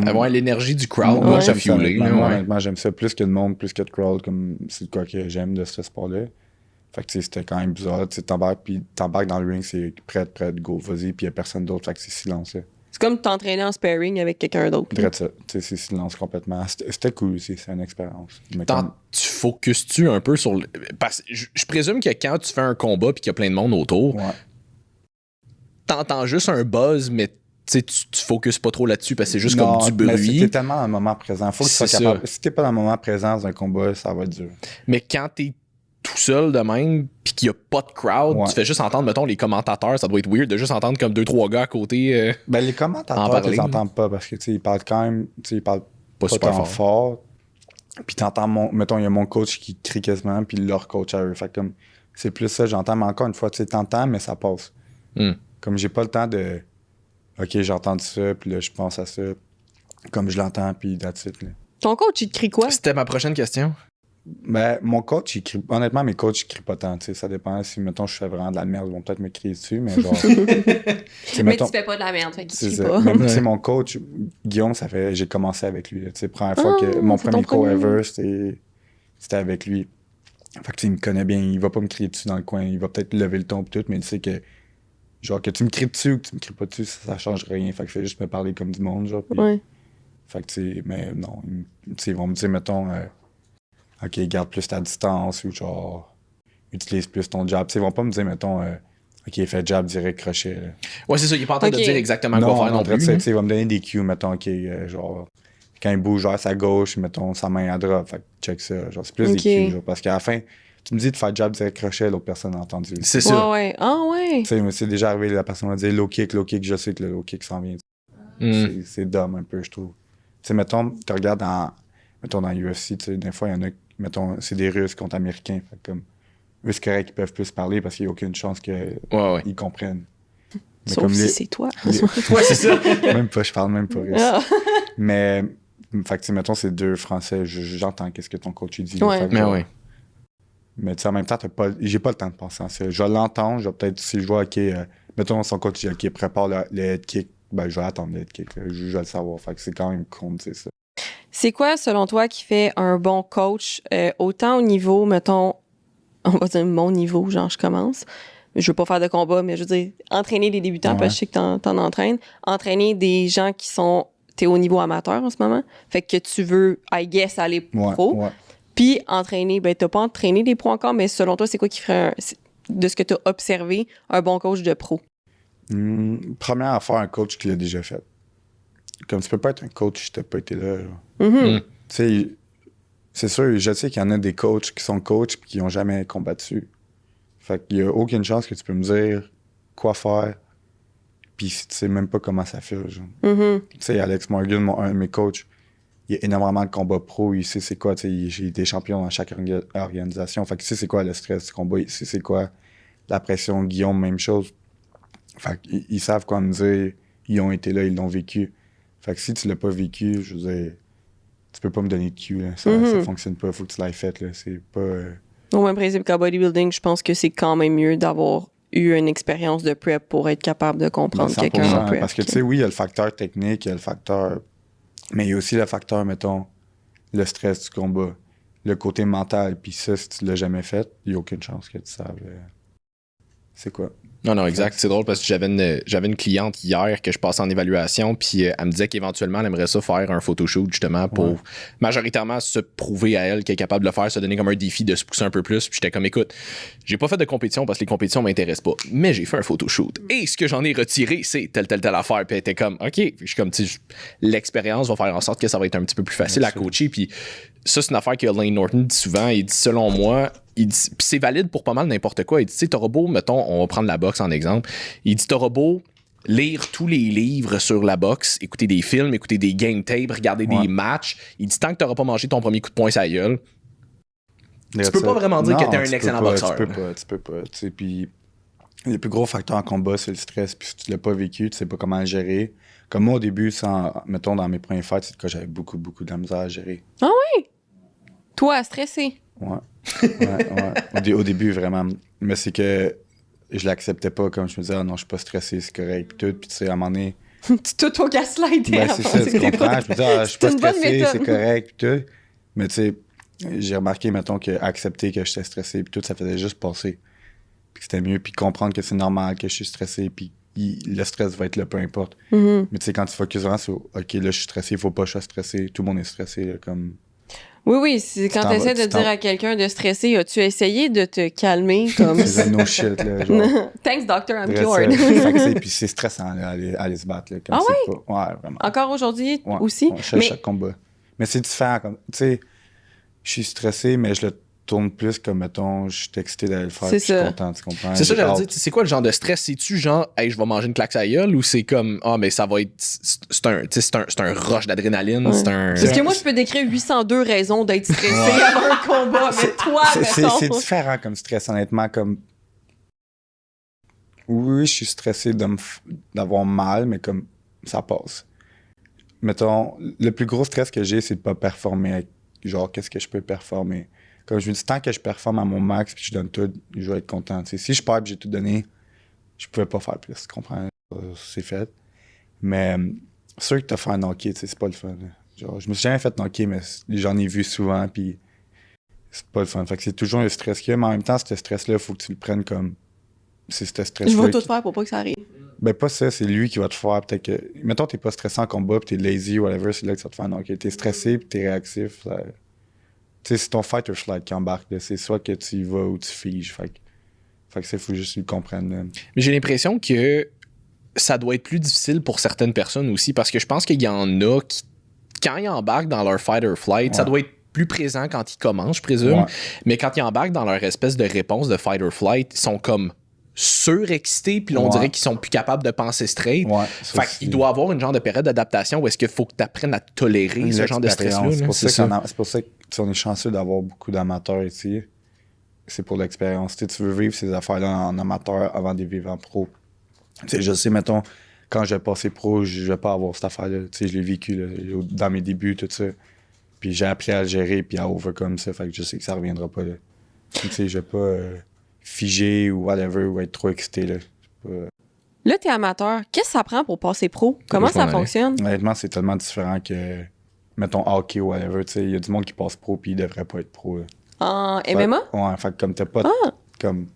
Avoir l'énergie du crowd, Ouais. là, ça J'aime ça, fuelé. honnêtement. Moi, Ouais. honnêtement, j'aime ça plus que le monde, plus que le crowd, comme c'est quoi que j'aime de ce sport-là. Fait que tu sais, c'était quand même bizarre. Tu sais, t'embarques dans le ring, c'est prêt, go, vas-y, puis il n'y a personne d'autre, fait que c'est silence, là. C'est comme t'entraîner en sparring avec quelqu'un d'autre. Drette ça. Tu sais, c'est silence complètement. C'était cool aussi, c'est une expérience. Mais comme- Tu focuses-tu un peu sur... Parce que je présume que quand tu fais un combat puis qu'il y a plein de monde autour, Ouais. t'entends juste un buzz, mais tu sais, tu focuses pas trop là-dessus parce que c'est juste Non, comme du mais bruit. t'es tellement dans le moment présent. Faut que tu sois C'est capable. ça. Si t'es pas dans le moment présent dans un combat, ça va être dur. Mais quand t'es tout seul de même puis qu'il y a pas de crowd, Ouais. tu fais juste entendre, mettons, les commentateurs, ça doit être weird de juste entendre comme 2-3 gars à côté. Ben, les En commentateurs, parler, tu les entends pas parce que, tu sais, ils parlent quand même, tu sais, ils parlent pas super tant fort. fort. Puis t'entends mettons, il y a mon coach qui crie quasiment, puis leur coach à eux. Fait que comme, c'est plus ça, j'entends, mais encore une fois, tu sais, t'entends, mais ça passe. Hmm. Comme j'ai pas le temps de, OK, j'ai entendu ça, puis là, je pense à ça, comme je l'entends, puis that's it, là. Ton coach, il te crie quoi? C'était ma prochaine question. Ben, mon coach, il crie, honnêtement, mes coachs, ils crient pas tant, tu sais, ça dépend. Si, mettons, je fais vraiment de la merde, ils vont peut-être me crier dessus, mais genre... tu sais, Mais mettons- tu fais pas de la merde, fait qu'il C'est crie ça. pas. Même Ouais. c'est mon coach, Guillaume, j'ai commencé avec lui. Tu sais, première fois que mon c'est premier ton cours premier. ever, c'était avec lui. Fait que tu sais, il me connaît bien, il va pas me crier dessus dans le coin, il va peut-être lever le ton pis tout, mais il sait que genre que tu me cries dessus ou que tu me cries pas dessus, ça change rien. Fait que je fais juste me parler comme du monde, genre. Pis- Ouais. Fait que tu sais, mais non, tu sais, ils vont me dire, mettons, OK, garde plus ta distance ou genre, utilise plus ton jab. Tu sais, ils vont pas me dire, mettons, OK, fais jab direct crochet. Là. Ouais, c'est ça, il est pas en train Ok. de dire exactement quoi faire non drette plus. ça, là. tu sais, il va me donner des cues, mettons, OK, genre, quand il bouge vers sa gauche, mettons, sa main à drop, fait que check ça. Genre, c'est plus Ok. des cues, genre, parce qu'à la fin, tu me dis de faire jab direct crochet, l'autre personne a entendu. Tu C'est ça. Ouais. Ah ouais. sais, mais c'est déjà arrivé, la personne va dire low kick, je sais que le low kick s'en vient. Hmm. C'est dumb un peu, je trouve. Tu sais, mettons, tu regardes dans UFC, tu sais, des fois, il y en a, mettons, c'est des Russes contre Américains, fait que comme, eux, c'est correct, ils peuvent plus parler parce qu'il n'y a aucune chance qu'ils Ouais. comprennent. Mais Sauf comme si les- c'est toi. Ouais, c'est ça. même pas, je parle même pas russe. Ah. Mais, fait que, tu sais, mettons, c'est deux Français, j'entends qu'est-ce que ton coach il dit. Ouais. Fait que, Mais genre, ouais. Mais tu sais, en même temps, j'ai pas le temps de penser à ça. Je vais l'entendre, je vais peut-être, si je vois, OK, mettons, son coach dit, OK, prépare le head kick, ben, je vais attendre le head kick, là. Je vais le savoir. Fait que c'est quand même con, tu sais, ça. C'est quoi, selon toi, qui fait un bon coach, autant au niveau, mettons, on va dire mon niveau, genre je commence. Je veux pas faire de combat, mais je veux dire, entraîner des débutants, Ouais. parce que je sais que t'en entraînes. Entraîner des gens qui sont, t'es au niveau amateur en ce moment. Fait que tu veux, I guess, aller Ouais, pro. ouais. Puis entraîner, ben t'as pas entraîné des pros encore, mais selon toi, c'est quoi qui ferait, de ce que t'as observé, un bon coach de pro? Première affaire, un coach qui l'a déjà fait. Comme tu peux pas être un coach si t'as pas été là. genre. Mhm. Tu sais, c'est sûr, je sais qu'il y en a des coachs qui sont coachs et qui n'ont jamais combattu. Fait qu'il y a aucune chance que tu peux me dire quoi faire, puis tu sais même pas comment ça fait. Genre. Mhm. Tu sais, Alex Morgan, un de mes coachs, il y a énormément de combats pro, il sait c'est quoi, tu sais, j'ai été champion dans chaque organisation. Fait que tu sais c'est quoi le stress du combat, il sait c'est quoi la pression. Guillaume, même chose. Fait qu'ils savent quoi me dire, ils ont été là, ils l'ont vécu. Fait que si tu l'as pas vécu, je veux dire, tu peux pas me donner de cue, là. Ça fonctionne pas, faut que tu l'aies fait, là. C'est pas... Au même principe qu'en bodybuilding, je pense que c'est quand même mieux d'avoir eu une expérience de prep pour être capable de comprendre 100%, quelqu'un en prep. parce que tu sais, oui, il y a le facteur technique, il y a le facteur... Mais il y a aussi le facteur, mettons, le stress du combat, le côté mental. Puis ça, si tu l'as jamais fait, il n'y a aucune chance que tu saves c'est quoi. Non, exact. C'est drôle parce que j'avais une cliente hier que je passais en évaluation, puis elle me disait qu'éventuellement, elle aimerait ça faire un photoshoot justement pour majoritairement se prouver à elle qu'elle est capable de le faire, se donner comme un défi de se pousser un peu plus. Puis j'étais comme, écoute, j'ai pas fait de compétition parce que les compétitions m'intéressent pas, mais j'ai fait un photoshoot. Et ce que j'en ai retiré, c'est telle affaire. Puis elle était comme, OK. Puis je suis comme, tu sais, l'expérience va faire en sorte que ça va être un petit peu plus facile à coacher. Puis ça, c'est une affaire que Lane Norton dit souvent. Il dit, selon moi, il dit, puis c'est valide pour pas mal n'importe quoi. Il dit, tu sais, t'auras beau, mettons, on va prendre la boxe en exemple. Il dit, t'auras beau lire tous les livres sur la boxe, écouter des films, écouter des game tapes, regarder des matchs. Il dit tant que t'auras pas mangé ton premier coup de poing sur la gueule, tu peux pas vraiment dire que t'es un excellent boxeur. Tu peux pas. Puis le plus gros facteur en combat, c'est le stress. Puis si tu l'as pas vécu, tu sais pas comment le gérer. Comme moi, au début, mettons, dans mes premiers fights, c'est que j'avais beaucoup, beaucoup de la misère à gérer. Ah oui? Toi, stressé? Ouais. Au début, vraiment. Mais c'est que je l'acceptais pas, comme je me disais, ah non, je suis pas stressé, c'est correct. Puis tu sais, à un moment donné... tu t'auto-gaslightais. Ben, c'est ça, tu comprends. Je me disais, je suis pas stressé, c'est correct, puis tout. Mais tu sais, j'ai remarqué, mettons, qu'accepter que j'étais stressé, puis tout, ça faisait juste passer. Puis que c'était mieux, puis comprendre que c'est normal que je suis stressé, puis le stress va être là, peu importe. Mm-hmm. Mais tu sais, quand tu focuses vraiment sur, OK, là, je suis stressé, il faut pas que je sois stressé, tout le monde est stressé, là, comme... Oui, c'est quand tu essaies de dire à quelqu'un de stresser, as-tu essayé de te calmer comme ça? C'est no shit, là, genre. Thanks, doctor, I'm cured. Puis c'est stressant, là, aller se battre, là. Ah ouais? Ouais, vraiment. Encore aujourd'hui aussi? Chaque combat. Mais c'est différent, comme, tu sais, je suis stressé, mais je le tourne plus comme, mettons, je suis excité d'aller le faire, je suis content, tu comprends? C'est ça, j'allais dire, c'est quoi le genre de stress? C'est-tu genre, hey, je vais manger une claque à la gueule, ou c'est comme, mais ça va être, c'est un rush d'adrénaline, c'est un... Parce que moi, je peux décrire 802 raisons d'être stressé avant un combat, mais toi, mettons... C'est différent comme stress, honnêtement, comme... Oui, je suis stressé d'avoir mal, mais comme, ça passe. Mettons, le plus gros stress que j'ai, c'est de pas performer. Genre, qu'est-ce que je peux performer? Comme je me dis, tant que je performe à mon max puis je donne tout, je vais être content. T'sais, si je perds et j'ai tout donné, je pouvais pas faire plus. Tu comprends? C'est fait. Mais sûr que te faire knocker, c'est pas le fun. Genre, je me suis jamais fait knocker, mais j'en ai vu souvent puis c'est pas le fun. Fait que c'est toujours un stress qu'il y a, mais en même temps, ce stress-là, il faut que tu le prennes comme... C'est ce stress-là. Je vais tout faire pour pas que ça arrive. Ben pas ça, c'est lui qui va te faire peut-être que... Mettons, t'es pas stressé en combat pis t'es lazy ou whatever, c'est là que ça te fait knocker. T'es stressé pis t'es réactif, ça... Tu sais, c'est ton fight or flight qui embarque, là. C'est soit que tu y vas ou tu figes. Fait que ça, il faut juste le comprendre. Là. Mais j'ai l'impression que ça doit être plus difficile pour certaines personnes aussi, parce que je pense qu'il y en a qui, quand ils embarquent dans leur fight or flight, ça doit être plus présent quand ils commencent, je présume. Mais quand ils embarquent dans leur espèce de réponse de fight or flight, ils sont comme surexcités, puis on dirait qu'ils sont plus capables de penser straight. Fait qu'il doit avoir une genre de période d'adaptation où est-ce qu'il faut que tu apprennes à tolérer ce genre de stress-là. C'est pour ça qu'on est chanceux d'avoir beaucoup d'amateurs ici. C'est pour l'expérience. Tu veux vivre ces affaires-là en amateur avant de vivre en pro. T'sais, je sais, mettons, quand je vais passer pro, je vais pas avoir cette affaire-là. Je l'ai vécu là, dans mes débuts, tout ça. Puis j'ai appris à le gérer puis à overcome ça. Fait que je sais que ça reviendra pas là. Je vais pas figer ou whatever ou être trop excité là. Là, t'es amateur. Qu'est-ce que ça prend pour passer pro? Comment ça fonctionne? Honnêtement, c'est tellement différent que, mettons, hockey ou whatever. Il y a du monde qui passe pro puis il devrait pas être pro. Là. En MMA? Ouais, fait comme t'as pas... Comme...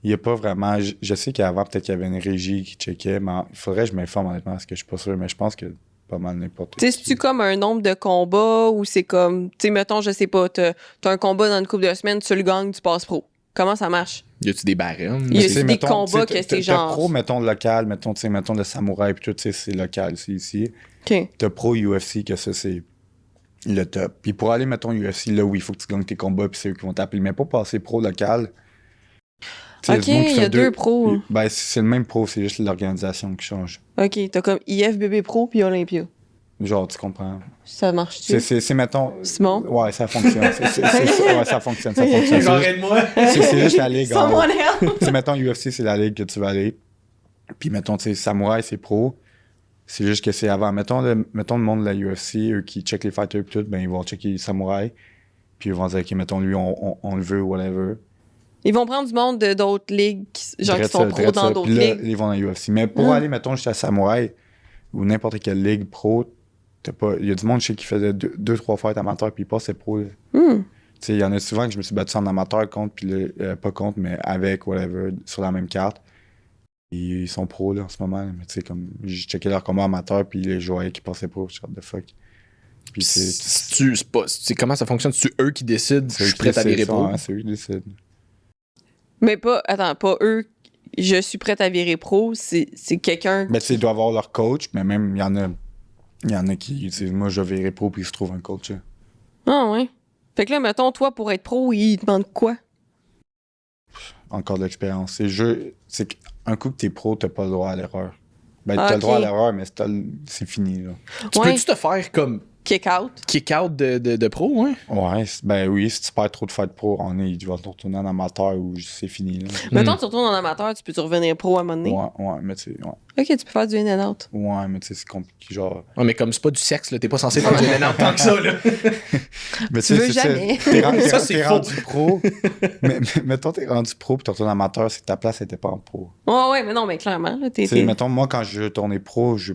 Il y a pas vraiment... Je sais qu'avant, peut-être qu'il y avait une régie qui checkait, mais il faudrait que je m'informe honnêtement parce que je suis pas sûr, mais je pense que pas mal n'importe quoi. C'est-tu comme un nombre de combats ou c'est comme... Tu sais, mettons, je sais pas, t'as un combat dans une couple de semaines, tu le gagnes, tu passes pro. Comment ça marche? Y a-tu des barèmes? Y a-tu des combats que c'est genre... T'as pro, mettons, local, mettons le samouraï puis tout, c'est local, c'est ici. OK. T'as pro UFC, que ça, c'est le top. Puis pour aller, mettons, UFC, là, oui, il faut que tu gagnes tes combats puis c'est eux qui vont t'appeler. Mais pour passer pro local... OK, il y a deux pros. Ben, c'est le même pro, c'est juste l'organisation qui change. OK, t'as comme IFBB Pro puis Olympia. Genre, tu comprends. Ça marche-tu? C'est mettons... Simon? Ouais, ça fonctionne. Ouais, ça fonctionne. J'arrête-moi. C'est juste la ligue. Someone help! C'est mettons, UFC, c'est la ligue que tu vas aller. Puis mettons, tu sais, Samouraï, c'est pro. C'est juste que c'est avant. Mettons le monde de la UFC, eux qui checkent les fighters et tout, ben ils vont checker Samouraï. Puis ils vont dire, OK, mettons, lui, on le veut, whatever. Ils vont prendre du monde d'autres ligues, genre qui sont pros dans d'autres ligues. Ils vont dans la UFC. Mais pour aller, mettons, jusqu'à Samouraï ou n'importe quelle ligue pro, il y a du monde chez qui faisait 2-3 fights amateurs puis ils passaient pro. Tu sais, il y en a souvent que je me suis battu en amateur contre, puis pas contre, mais avec, whatever, sur la même carte. Et ils sont pros là en ce moment. Mais tu sais, comme j'ai checké leur combat amateur puis les joueurs qui passaient pro, je de fuck. Puis comment ça fonctionne? C'est eux qui décident si je suis prêt à virer pro? Ouais, c'est eux qui décident. Mais pas eux, je suis prête à virer pro, c'est quelqu'un... Mais tu sais, ils doivent avoir leur coach, mais même, il y en a qui disent, moi, je vais virer pro, puis ils se trouvent un coach. Là. Ah ouais. Fait que là, mettons, toi, pour être pro, ils demandent quoi? Encore de l'expérience. un coup que t'es pro, t'as pas le droit à l'erreur. Ben, Ah, t'as le droit à ok. l'erreur, mais c'est fini, là. Tu Ouais. peux-tu te faire comme Kick-out. kick-out de pro, hein? Ouais, ben oui, si tu perds trop de fight pro, tu vas te retourner en amateur ou c'est fini, là. Mettons, tu retournes en amateur, tu peux-tu revenir pro à un moment donné? Ouais, mais tu sais, ouais. Ok, tu peux faire du in and out. Ouais, mais tu sais, c'est compliqué, genre... Ouais, mais comme c'est pas du sexe, là, t'es pas censé faire du énorme tant que ça, là. Mais Tu veux c'est ça, jamais. Ça, c'est faux. rendu pro, mais mettons, t'es rendu pro pis tu retournes amateur, c'est que ta place était pas en pro. Ouais, mais non, mais clairement, là, Tu sais, mettons, moi, quand je tournais pro, je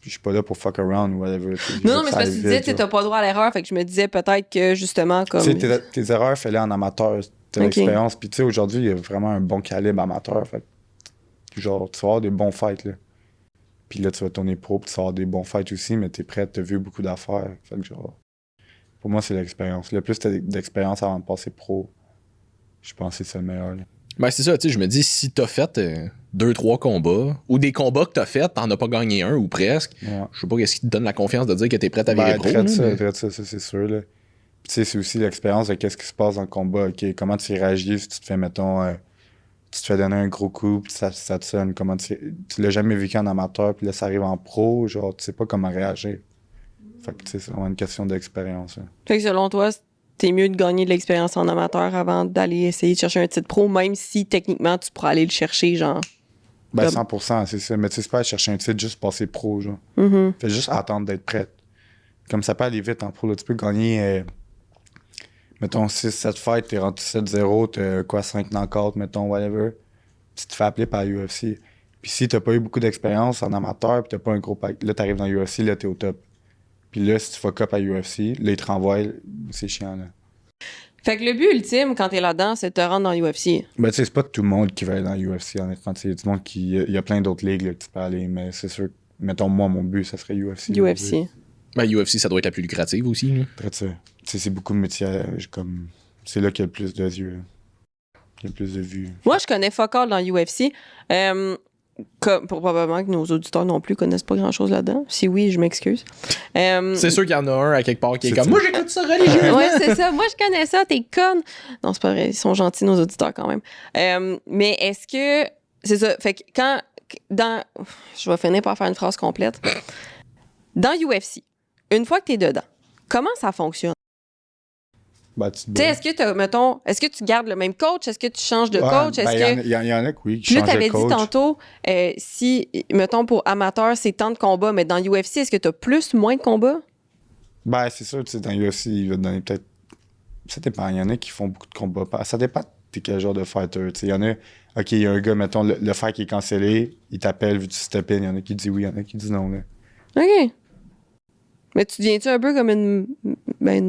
suis pas là pour fuck around ou whatever. Non, mais c'est parce que tu disais, tu t'as pas le droit à l'erreur, fait que je me disais peut-être que, justement, comme... Tu sais, tes erreurs, fais-les en amateur, t'as Ok. l'expérience. Puis tu sais, aujourd'hui, il y a vraiment un bon calibre amateur, fait que, genre, tu vas avoir des bons fights, là. Puis là, tu vas tourner pro, puis tu vas avoir des bons fights aussi, mais t'es prêt, t'as vu beaucoup d'affaires. Fait que genre, pour moi, c'est l'expérience. Le plus t'as d'expérience avant de passer pro, je pense que c'est ça le meilleur, là. Ben, c'est ça, tu sais, je me dis, si t'as fait 2-3 combats, ou des combats que t'as fait, t'en as pas gagné un ou presque, Ouais. je sais pas qu'est-ce qui te donne la confiance de dire que t'es prêt à virer pro. traite là, ça, c'est sûr, là. Puis tu sais, c'est aussi l'expérience de qu'est-ce qui se passe dans le combat. OK, comment tu réagis si tu te fais, mettons, tu te fais donner un gros coup, puis ça te sonne. Comment tu l'as jamais vécu en amateur, puis là, ça arrive en pro, genre, tu sais pas comment réagir. Fait que, tu sais, c'est vraiment une question d'expérience, là. Fait que selon toi, t'es mieux de gagner de l'expérience en amateur avant d'aller essayer de chercher un titre pro, même si techniquement tu pourras aller le chercher, genre. Ben, Comme- 100%, c'est ça. Mais tu sais, c'est pas aller chercher un titre, juste passer pro, genre. Mhm. Fais juste attendre d'être prête. Comme ça peut aller vite en pro, là. Tu peux gagner, mettons, 6-7 fights, t'es rendu 7-0, t'as quoi, 5 knockouts, mettons, whatever. Tu te fais appeler par UFC. Puis si t'as pas eu beaucoup d'expérience en amateur, puis t'as pas un gros pack, là, t'arrives dans UFC, là, t'es au top. Puis là, si tu fuck up à UFC, là, ils te renvoient, c'est chiant, là. Fait que le but ultime, quand t'es là-dedans, c'est de te rendre dans l'UFC. Ben, tu sais, c'est pas tout le monde qui va aller dans l'UFC, honnêtement. Tu sais, il y a du monde qui. Il y a plein d'autres ligues, là, que tu peux aller, mais c'est sûr. Mettons, moi, mon but, ça serait UFC. UFC. Ben, UFC, ça doit être la plus lucrative aussi. Là. Très ça. Tu sais, c'est beaucoup de métiers, comme. C'est là qu'il y a le plus de yeux, là. Il y a le plus de vues. Moi, je connais fuck all dans UFC. Probablement que nos auditeurs non plus connaissent pas grand-chose là-dedans. Si oui, je m'excuse. C'est sûr qu'il y en a un à quelque part qui est C'est comme ça. moi, j'écoute ça religieusement. Ouais, c'est ça. Moi, je connais ça. T'es conne. Non, c'est pas vrai. Ils sont gentils, nos auditeurs, quand même. Mais est-ce que... C'est ça. Fait que quand... Je vais finir par faire une phrase complète. Dans UFC, une fois que t'es dedans, comment ça fonctionne? Ben, tu te Tu sais, bats. est-ce que tu gardes le même coach? Est-ce que tu changes de Ouais, coach? ben, Est-ce que... il y en a que oui, qui Puis là, changent de t'avais dit coach. tantôt, si, mettons, pour amateur, c'est tant de combats, mais dans UFC, est-ce que t'as plus, moins de combats? Ben, c'est sûr, tu sais, dans UFC, il va te donner peut-être. Ça dépend. Il y en a qui font beaucoup de combats. Ça dépend de t'es quel genre de fighter. Tu sais, il y en a. OK, il y a un gars, mettons, le fight qui est cancellé, il t'appelle, vu que tu step in. Il y en a qui disent oui, il y en a qui disent non, là. OK. Mais tu deviens-tu un peu comme une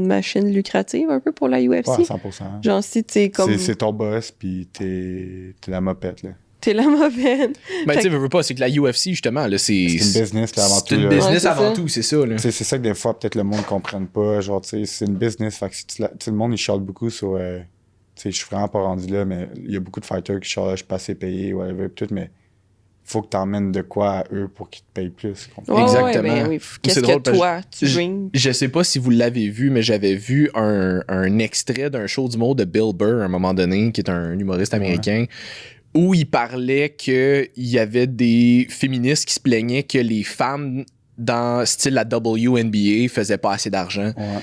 machine lucrative, un peu, pour la UFC? Ouais, 100%. Genre, si t'es comme... C'est ton boss, puis t'es la mopette, là. T'es la mauvaise. Ben, tu sais, veux pas, c'est que la UFC, justement, là, c'est. C'est une business, là, avant tout. C'est une là. business Ouais, c'est avant ça. tout, c'est ça, là. Tu sais, c'est ça que des fois, peut-être le monde ne comprenne pas. Genre, tu sais, c'est une business. Fait que si tu sais, le monde, il chiale beaucoup sur. Tu sais, je suis vraiment pas rendu là, mais il y a beaucoup de fighters qui chialent, je suis pas assez payé, whatever, pis tout, mais faut que t'emmènes de quoi à eux pour qu'ils te payent plus. Ouais, Exactement. Ouais, ben oui. Qu'est-ce C'est que drôle, parce toi, tu je- brings? Je sais pas si vous l'avez vu, mais j'avais vu un extrait d'un show d'humour de Bill Burr à un moment donné, qui est un humoriste américain, où il parlait qu'il y avait des féministes qui se plaignaient que les femmes dans style la WNBA faisaient pas assez d'argent. Ouais.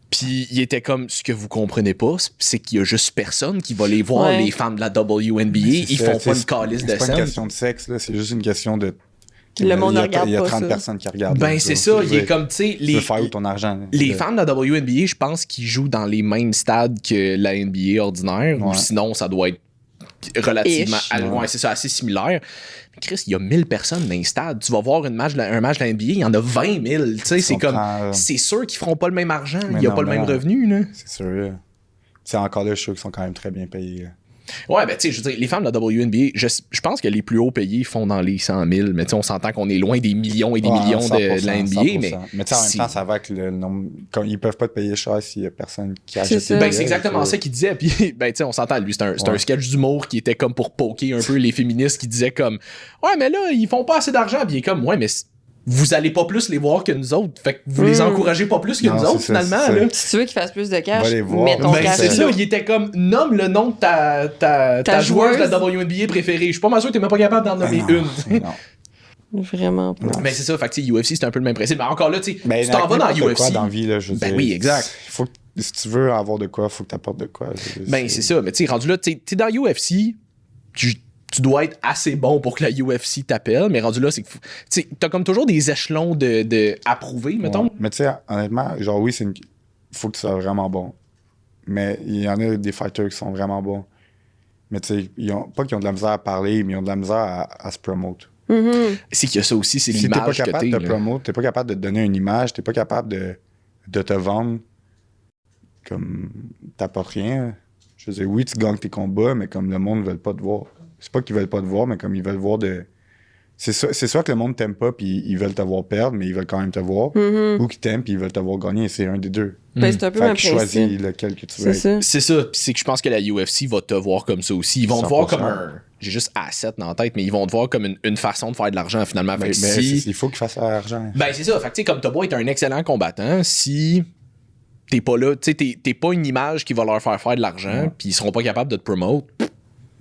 Puis il était comme, ce que vous comprenez pas, c'est qu'il y a juste personne qui va les voir, Ouais. les femmes de la WNBA. Ils C'est ça, font tu pas sais, une calice de C'est pas une scène. question de sexe, là, c'est juste une question de. Le monde il y a, regarde Il y a pas 30 ça. personnes qui regardent. Ben, là, c'est tu ça. veux Il est dire, comme, tu sais, Tu veux faire où ton argent? là? les femmes de la WNBA, je pense qu'ils jouent dans les mêmes stades que la NBA ordinaire, ou Ouais. sinon, ça doit être relativement. Ish. Ouais, c'est ça, assez similaire. Mais Chris, il y a 1000 personnes dans les stades. Tu vas voir un match de la NBA, il y en a 20 000. Tu sais, c'est comme. comprends. C'est sûr qu'ils feront pas le même argent. Mais Il y a non, pas le mais même non. revenu, là. C'est sûr. Là. C'est encore là, je suis sûr qu'ils sont quand même très bien payés. là. Ouais, ben, tu sais, je veux dire, les femmes de la WNBA, je pense que les plus hauts payés font dans les 100 000, mais tu sais, on s'entend qu'on est loin des millions et des Ouais, millions 100%, de la NBA, 100%. mais. Mais tu sais, en même si- temps, ça va avec le nombre. Comme, ils peuvent pas te payer cher s'il y a personne qui achète. ça. des Ben, billets, c'est exactement là, ça qu'il disait. Puis, ben, tu sais, on s'entend, lui, c'est un Ouais. sketch d'humour qui était comme pour poker un peu les féministes qui disaient comme, ouais, mais là, ils font pas assez d'argent. Puis il est comme, ouais, mais vous allez pas plus les voir que nous autres. Fait que vous les encouragez pas plus que Non, nous autres, c'est ça, finalement. c'est ça. Là. Si tu veux qu'ils fassent plus de cash, Va les voir. mets ton Ben, cash c'est là. ça, il était comme nomme le nom de ta joueuse de la WNBA préférée. Je suis pas mal sûr que t'es même pas capable d'en nommer une. Non. Vraiment pas. Mais c'est ça, fait que UFC, c'est un peu le même principe. Mais encore là, tu Ben, t'en vas dans n'importe quoi UFC. dans la vie, là, je veux Ben dire, oui, exact. Faut que, si tu veux avoir de quoi, faut que t'apportes de quoi. Ben, c'est ça. Mais tu sais, rendu là, t'es dans UFC, tu dois être assez bon pour que la UFC t'appelle, mais rendu là, c'est que t'as comme toujours des échelons de approuver, mettons. Ouais. Mais tu sais, honnêtement, genre oui, faut que tu sois vraiment bon. Mais il y en a des fighters qui sont vraiment bons. Mais tu sais, pas qu'ils ont de la misère à parler, mais ils ont de la misère à se promote. C'est qu'il y a ça aussi, c'est Si t'es pas l'image que capable t'es. de te promote, t'es pas capable de te donner une image, t'es pas capable de te vendre, comme t'apportes rien. Je veux dire, oui, tu gagnes tes combats, mais comme le monde ne veut pas te voir. C'est pas qu'ils veulent pas te voir, mais comme ils veulent voir de... C'est soit que le monde t'aime pas puis ils veulent te voir perdre, mais ils veulent quand même te voir, ou qu'ils t'aiment puis ils veulent te voir gagner. C'est un des deux. Ben, c'est un peu Fait un que choisis principe. lequel que tu veux C'est être. ça. C'est ça, pis c'est que je pense que la UFC va te voir comme ça aussi. Ils vont te voir 100%. comme un... J'ai juste asset dans la tête, mais ils vont te voir comme une façon de faire de l'argent, finalement. Fait Mais que si... il faut qu'il fasse l'argent. Ben, c'est ça. Fait que, tu sais, comme t'as beau être un excellent combattant, si t'es pas là, tu sais, t'es pas une image qui va leur faire de l'argent, puis ils seront pas capables de te promote.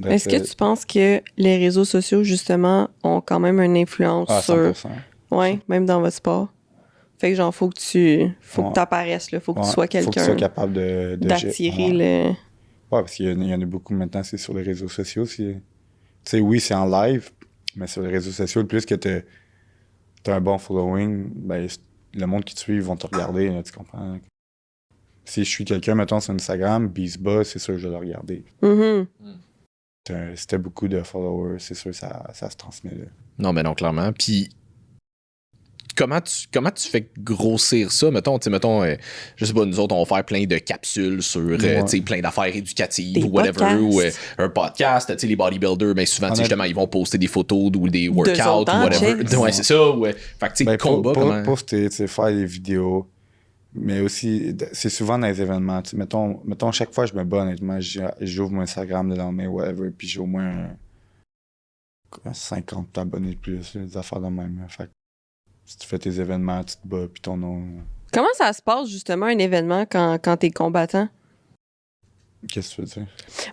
Est-ce que tu penses que les réseaux sociaux, justement, ont quand même une influence sur... 100%. Ouais, même dans votre sport. Fait que genre, faut que Ouais. t'apparaisses, là. Faut que tu sois Faut que tu quelqu'un sois capable de d'attirer ouais. le... Ouais, parce qu'il y en a beaucoup maintenant, c'est sur les réseaux sociaux. Tu sais, oui, c'est en live, mais sur les réseaux sociaux, le plus que t'as un bon following, ben, le monde qui te suit, ils vont te regarder, là, tu comprends? Si je suis quelqu'un, mettons, sur Instagram, puis il se bat, c'est sûr que je vais le regarder. Mhm. Si t'as beaucoup de followers, c'est sûr que ça se transmet, là. Non, mais non, clairement. Puis comment tu fais grossir ça? Mettons, je sais pas, nous autres, on va faire plein de capsules sur Ouais. tu sais, plein d'affaires éducatives Des ou whatever, podcasts. ou un podcast. Tu sais, les bodybuilders, ben souvent, tu sais, On a- justement, ils vont poster des photos ou des workouts autres ou en whatever. checks. Ouais, c'est ça. Ouais. Fait que, tu sais, Ben, combat, comment... poster, tu sais, faire des vidéos, mais aussi, c'est souvent dans les événements. Tu sais, mettons, chaque fois que je me bats, honnêtement, j'ouvre mon Instagram le lendemain, whatever, puis j'ai au moins 50 abonnés de plus, là, des affaires de même. Là. Fait que si tu fais tes événements, tu te bats, puis ton nom... Comment ça se passe, justement, un événement quand t'es combattant? Qu'est-ce que tu veux dire?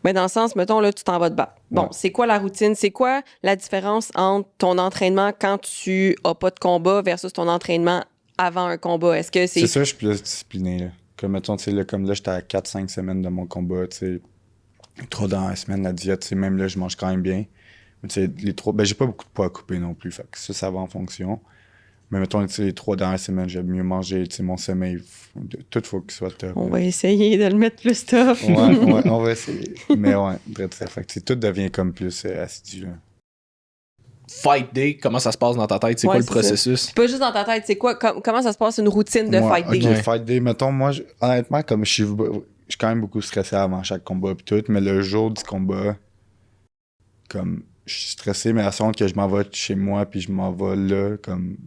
Ben, dans le sens, mettons, là, tu t'en vas te battre. Bon, Ouais. c'est quoi la routine? C'est quoi la différence entre ton entraînement quand tu as pas de combat versus ton entraînement avant un combat? Est-ce que c'est... C'est ça, je suis plus discipliné. Là. Comme, mettons, tu sais, là, comme là, j'étais à 4-5 semaines de mon combat, tu sais. 3 dans la semaine, la diète, tu sais, même là, je mange quand même bien. Mais tu sais, les 3... Ben, j'ai pas beaucoup de poids à couper non plus, fait que ça va en fonction. Mais mettons, tu sais, les 3 dernières semaines, j'ai mieux mangé, tu sais, mon sommeil, tout faut qu'il soit top. On là. va essayer de le mettre plus tough. Ouais, on va essayer. Mais ouais, direct ça. Fait que, tu sais, tout devient comme plus assidu, là. Fight day, comment ça se passe dans ta tête? C'est Ouais, quoi le c'est processus? C'est pas juste dans ta tête, c'est quoi? Comment ça se passe une routine de Ouais, fight day? ok, fight day. Mettons, moi, honnêtement, comme je suis quand même beaucoup stressé avant chaque combat pis tout, mais le jour du combat, comme, je suis stressé, mais à la seconde que je m'en vais chez moi puis je m'en vais là, comme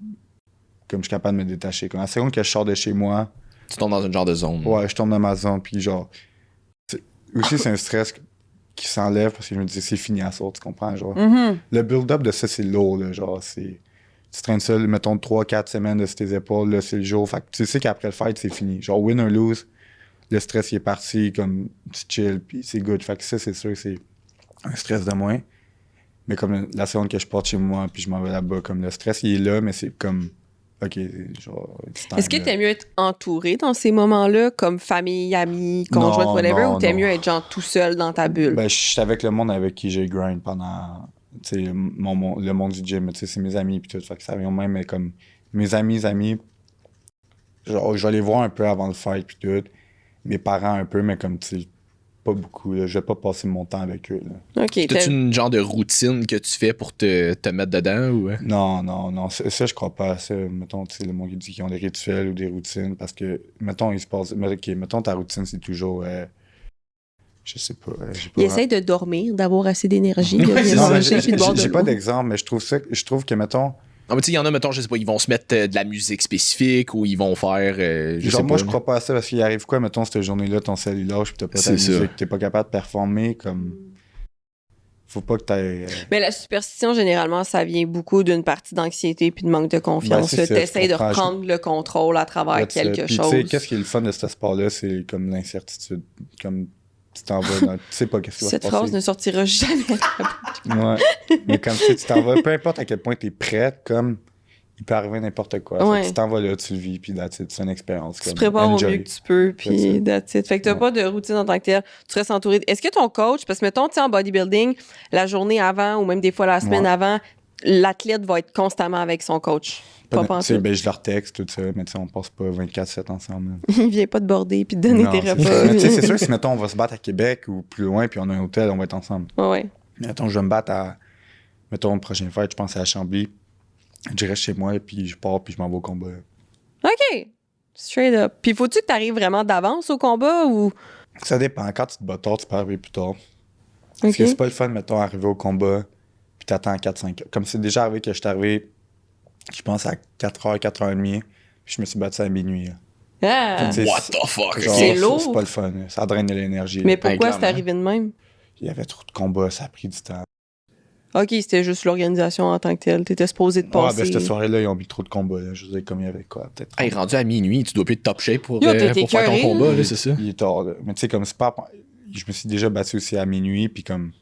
je suis capable de me détacher. Comme, à la seconde que je sors de chez moi, Tu tombes dans une genre de zone. ouais, je tombe dans ma zone puis genre... Aussi, c'est un stress qui s'enlève parce que je me dis, c'est fini à soir, tu comprends? Genre, Mhm. le build-up de ça, c'est lourd, là, genre, c'est... Tu traînes ça, mettons, 3-4 semaines de sur tes épaules, là, c'est le jour. Fait que tu sais qu'après le fight, c'est fini. Genre, win or lose, le stress, il est parti, comme, tu chill, puis c'est good. Fait que ça, c'est sûr que c'est un stress de moins. Mais comme la seconde que je porte chez moi, puis je m'en vais là-bas, comme, le stress, il est là, mais c'est comme... OK, genre... Est-ce que t'aimes mieux être entouré dans ces moments-là, comme famille, amis, conjointe, Non, whatever, non, ou t'aimes non. mieux être genre tout seul dans ta bulle? Ben, je suis avec le monde avec qui j'ai grind pendant... Tu sais, le monde du gym, tu sais, c'est mes amis, puis tout. Fait que ça vient même, mais comme... Mes amis, genre, je vais les voir un peu avant le fight, puis tout. Mes parents un peu, mais comme, tu sais, pas beaucoup, là. Je vais pas passer mon temps avec eux, là. OK, T'as-tu une genre de routine que tu fais pour te mettre dedans ou... Non. Ça, je crois pas à ça. Mettons, tu sais, le monde qui dit qu'ils ont des rituels ou des routines, parce que, mettons, il se passe... OK, mettons, ta routine, c'est toujours... je sais pas. J'ai pas il essaie de dormir, d'avoir assez d'énergie, de Ouais, c'est bien ça. Non, mais manger, puis de boire de j'ai pas l'eau. d'exemple, mais je trouve que, mettons... Ah, mais tu sais, il y en a, mettons, je sais pas, ils vont se mettre de la musique spécifique ou ils vont faire. Je Genre, sais moi, pas. je crois pas à ça parce qu'il arrive quoi, mettons, cette journée-là, ton cellulaire, puis t'as pas ta C'est ça. musique, t'es pas capable de performer, comme. Faut pas que t'ailles... Mais la superstition, généralement, ça vient beaucoup d'une partie d'anxiété puis de manque de confiance. c'est ça, T'essayes de je comprends. reprendre le contrôle à travers quelque Puis, chose. tu sais, qu'est-ce qui est le fun de ce sport-là, c'est comme l'incertitude. Comme tu t'en vas dans... Tu sais pas qu'est-ce qui va se Cette passer. phrase ne sortira jamais. Ouais. Mais comme tu sais, tu t'en vas, peu importe à quel point t'es prête, comme il peut arriver n'importe quoi. Ouais. Fait que tu t'en vas là, tu le vis, puis that's it, c'est une expérience. Tu te prépares au mieux que tu peux, puis that's it. Fait que t'as Ouais. pas de routine en tant que telle. Tu restes entouré. Est-ce que ton coach, parce que mettons, tu sais, en bodybuilding, la journée avant ou même des fois la semaine Ouais. avant, l'athlète va être constamment avec son coach. Pas Tu sais, pantoute. je leur texte, tout ça, mais tu sais, on passe pas 24/7 ensemble. là. Il vient pas te border puis te donner Non, tes c'est repas. ça. Mais tu sais, c'est sûr, si mettons, on va se battre à Québec ou plus loin, puis on a un hôtel, on va être ensemble. Ouais. Mettons, je vais me battre à. Mettons, prochaine fête, je pense à Chambly. Je reste chez moi, puis je pars, puis je m'en vais au combat. OK. Straight up. Puis faut-tu que t'arrives vraiment d'avance au combat ou. Ça dépend. Quand tu te bats tard, tu peux arriver plus tard. Parce OK. que c'est pas le fun, mettons, arriver au combat, puis t'attends 4-5 heures. Comme c'est déjà arrivé que je suis arrivé, je pense, à 4h, 4h30, puis je me suis battu à minuit. là. Ah. Tu sais, What the fuck? genre, C'est lourd. C'est pas le fun. là. Ça draine de l'énergie. Mais là. pourquoi c'est clairement. arrivé de même? Il y avait trop de combats, ça a pris du temps. OK, c'était juste l'organisation en tant que telle. T'étais supposé de Ah, passer. ben cette soirée-là, ils ont mis trop de combats. Là. Je sais comme il y avait quoi, peut-être. Hey, rendu à minuit, tu dois plus être top shape pour Yo, t'es faire ton écœuré, combat, là. là, c'est ça? Il est tard, là. Mais tu sais, comme c'est pas. Je me suis déjà battu aussi à minuit, puis comme.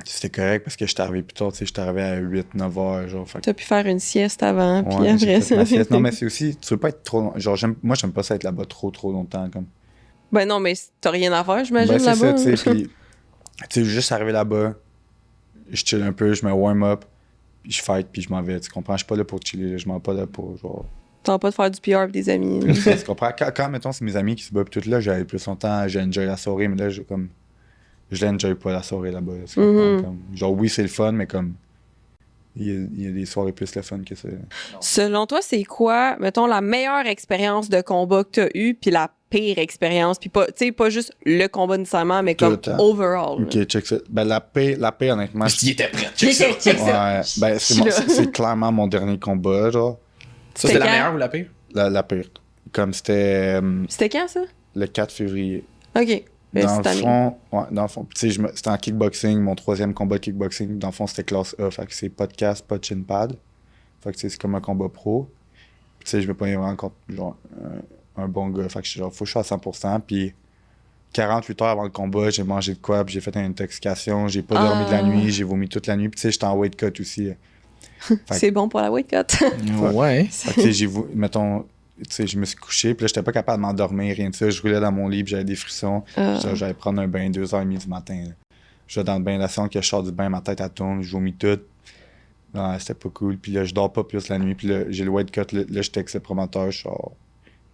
C'était correct parce que j'étais arrivé plus tard, tu sais, j'étais arrivé à 8-9 heures, genre. Fait que- T'as pu faire une sieste avant, puis Ouais, j'ai après fait ma ça. sieste. Non, mais c'est aussi, tu veux pas être trop. Genre, moi, j'aime pas ça être là-bas trop longtemps, comme. Ben non, mais t'as rien à faire, j'imagine, Ben, c'est là-bas. ça, tu sais. Puis, tu sais, juste arrivé là-bas, je chill un peu, je me warm up, puis je fight, puis je m'en vais. Tu comprends? Je suis pas là pour chiller, là, je m'en vais pas là pour, genre. T'as pas de faire du PR avec des amis. Tu comprends? Quand, mettons, c'est mes amis qui se battent tout là, j'avais plus longtemps, j'ai enjoy la soirée, mais là, je l'enjoy pas la soirée là-bas. Là, tu comprends? Mhm. Comme, genre, oui, c'est le fun, mais comme. Il y a des soirées plus le fun que ça. Selon toi, c'est quoi, mettons, la meilleure expérience de combat que t'as eue, puis la pire expérience? Puis pas, tu sais, pas juste le combat nécessairement, mais comme Tout, hein. overall. Ok, check ça. Ben, la paix, honnêtement. Parce qu'il était prêt. Check Check ça. ça. Ouais, ben, Je suis là. c'est clairement mon dernier combat, genre. Ça, c'était la quand? meilleure ou la pire? La pire. Comme c'était C'était quand, ça? le 4 février. OK. Ben, Dans cette le année. fond, tu sais, c'était en kickboxing, mon 3e combat de kickboxing. Dans le fond, c'était classe A, fait que c'est pas de casse, pas de chin pad. Fait que tu sais, c'est comme un combat pro. Tu sais, je me prenais vraiment contre genre, un bon gars. Fait que je suis genre, faut que je sois à 100%. Puis 48 heures avant le combat, j'ai mangé de quoi, puis j'ai fait une intoxication, j'ai pas dormi de la nuit, j'ai vomi toute la nuit. Puis tu sais, j'étais en weight cut aussi. C'est bon pour la weight cut. Ouais. Fait que, tu sais, mettons, tu sais, je me suis couché, puis là, j'étais pas capable de m'endormir, rien de ça. Je roulais dans mon lit, puis j'avais des frissons. J'allais prendre un bain 2h30 du matin. Là. Je vais dans le bain, la seconde que je sors du bain, ma tête, elle tourne, je vomis tout. Non, c'était pas cool. Puis là, je dors pas plus la nuit, puis là, j'ai le weight cut, là, je texte le promoteur, je sors.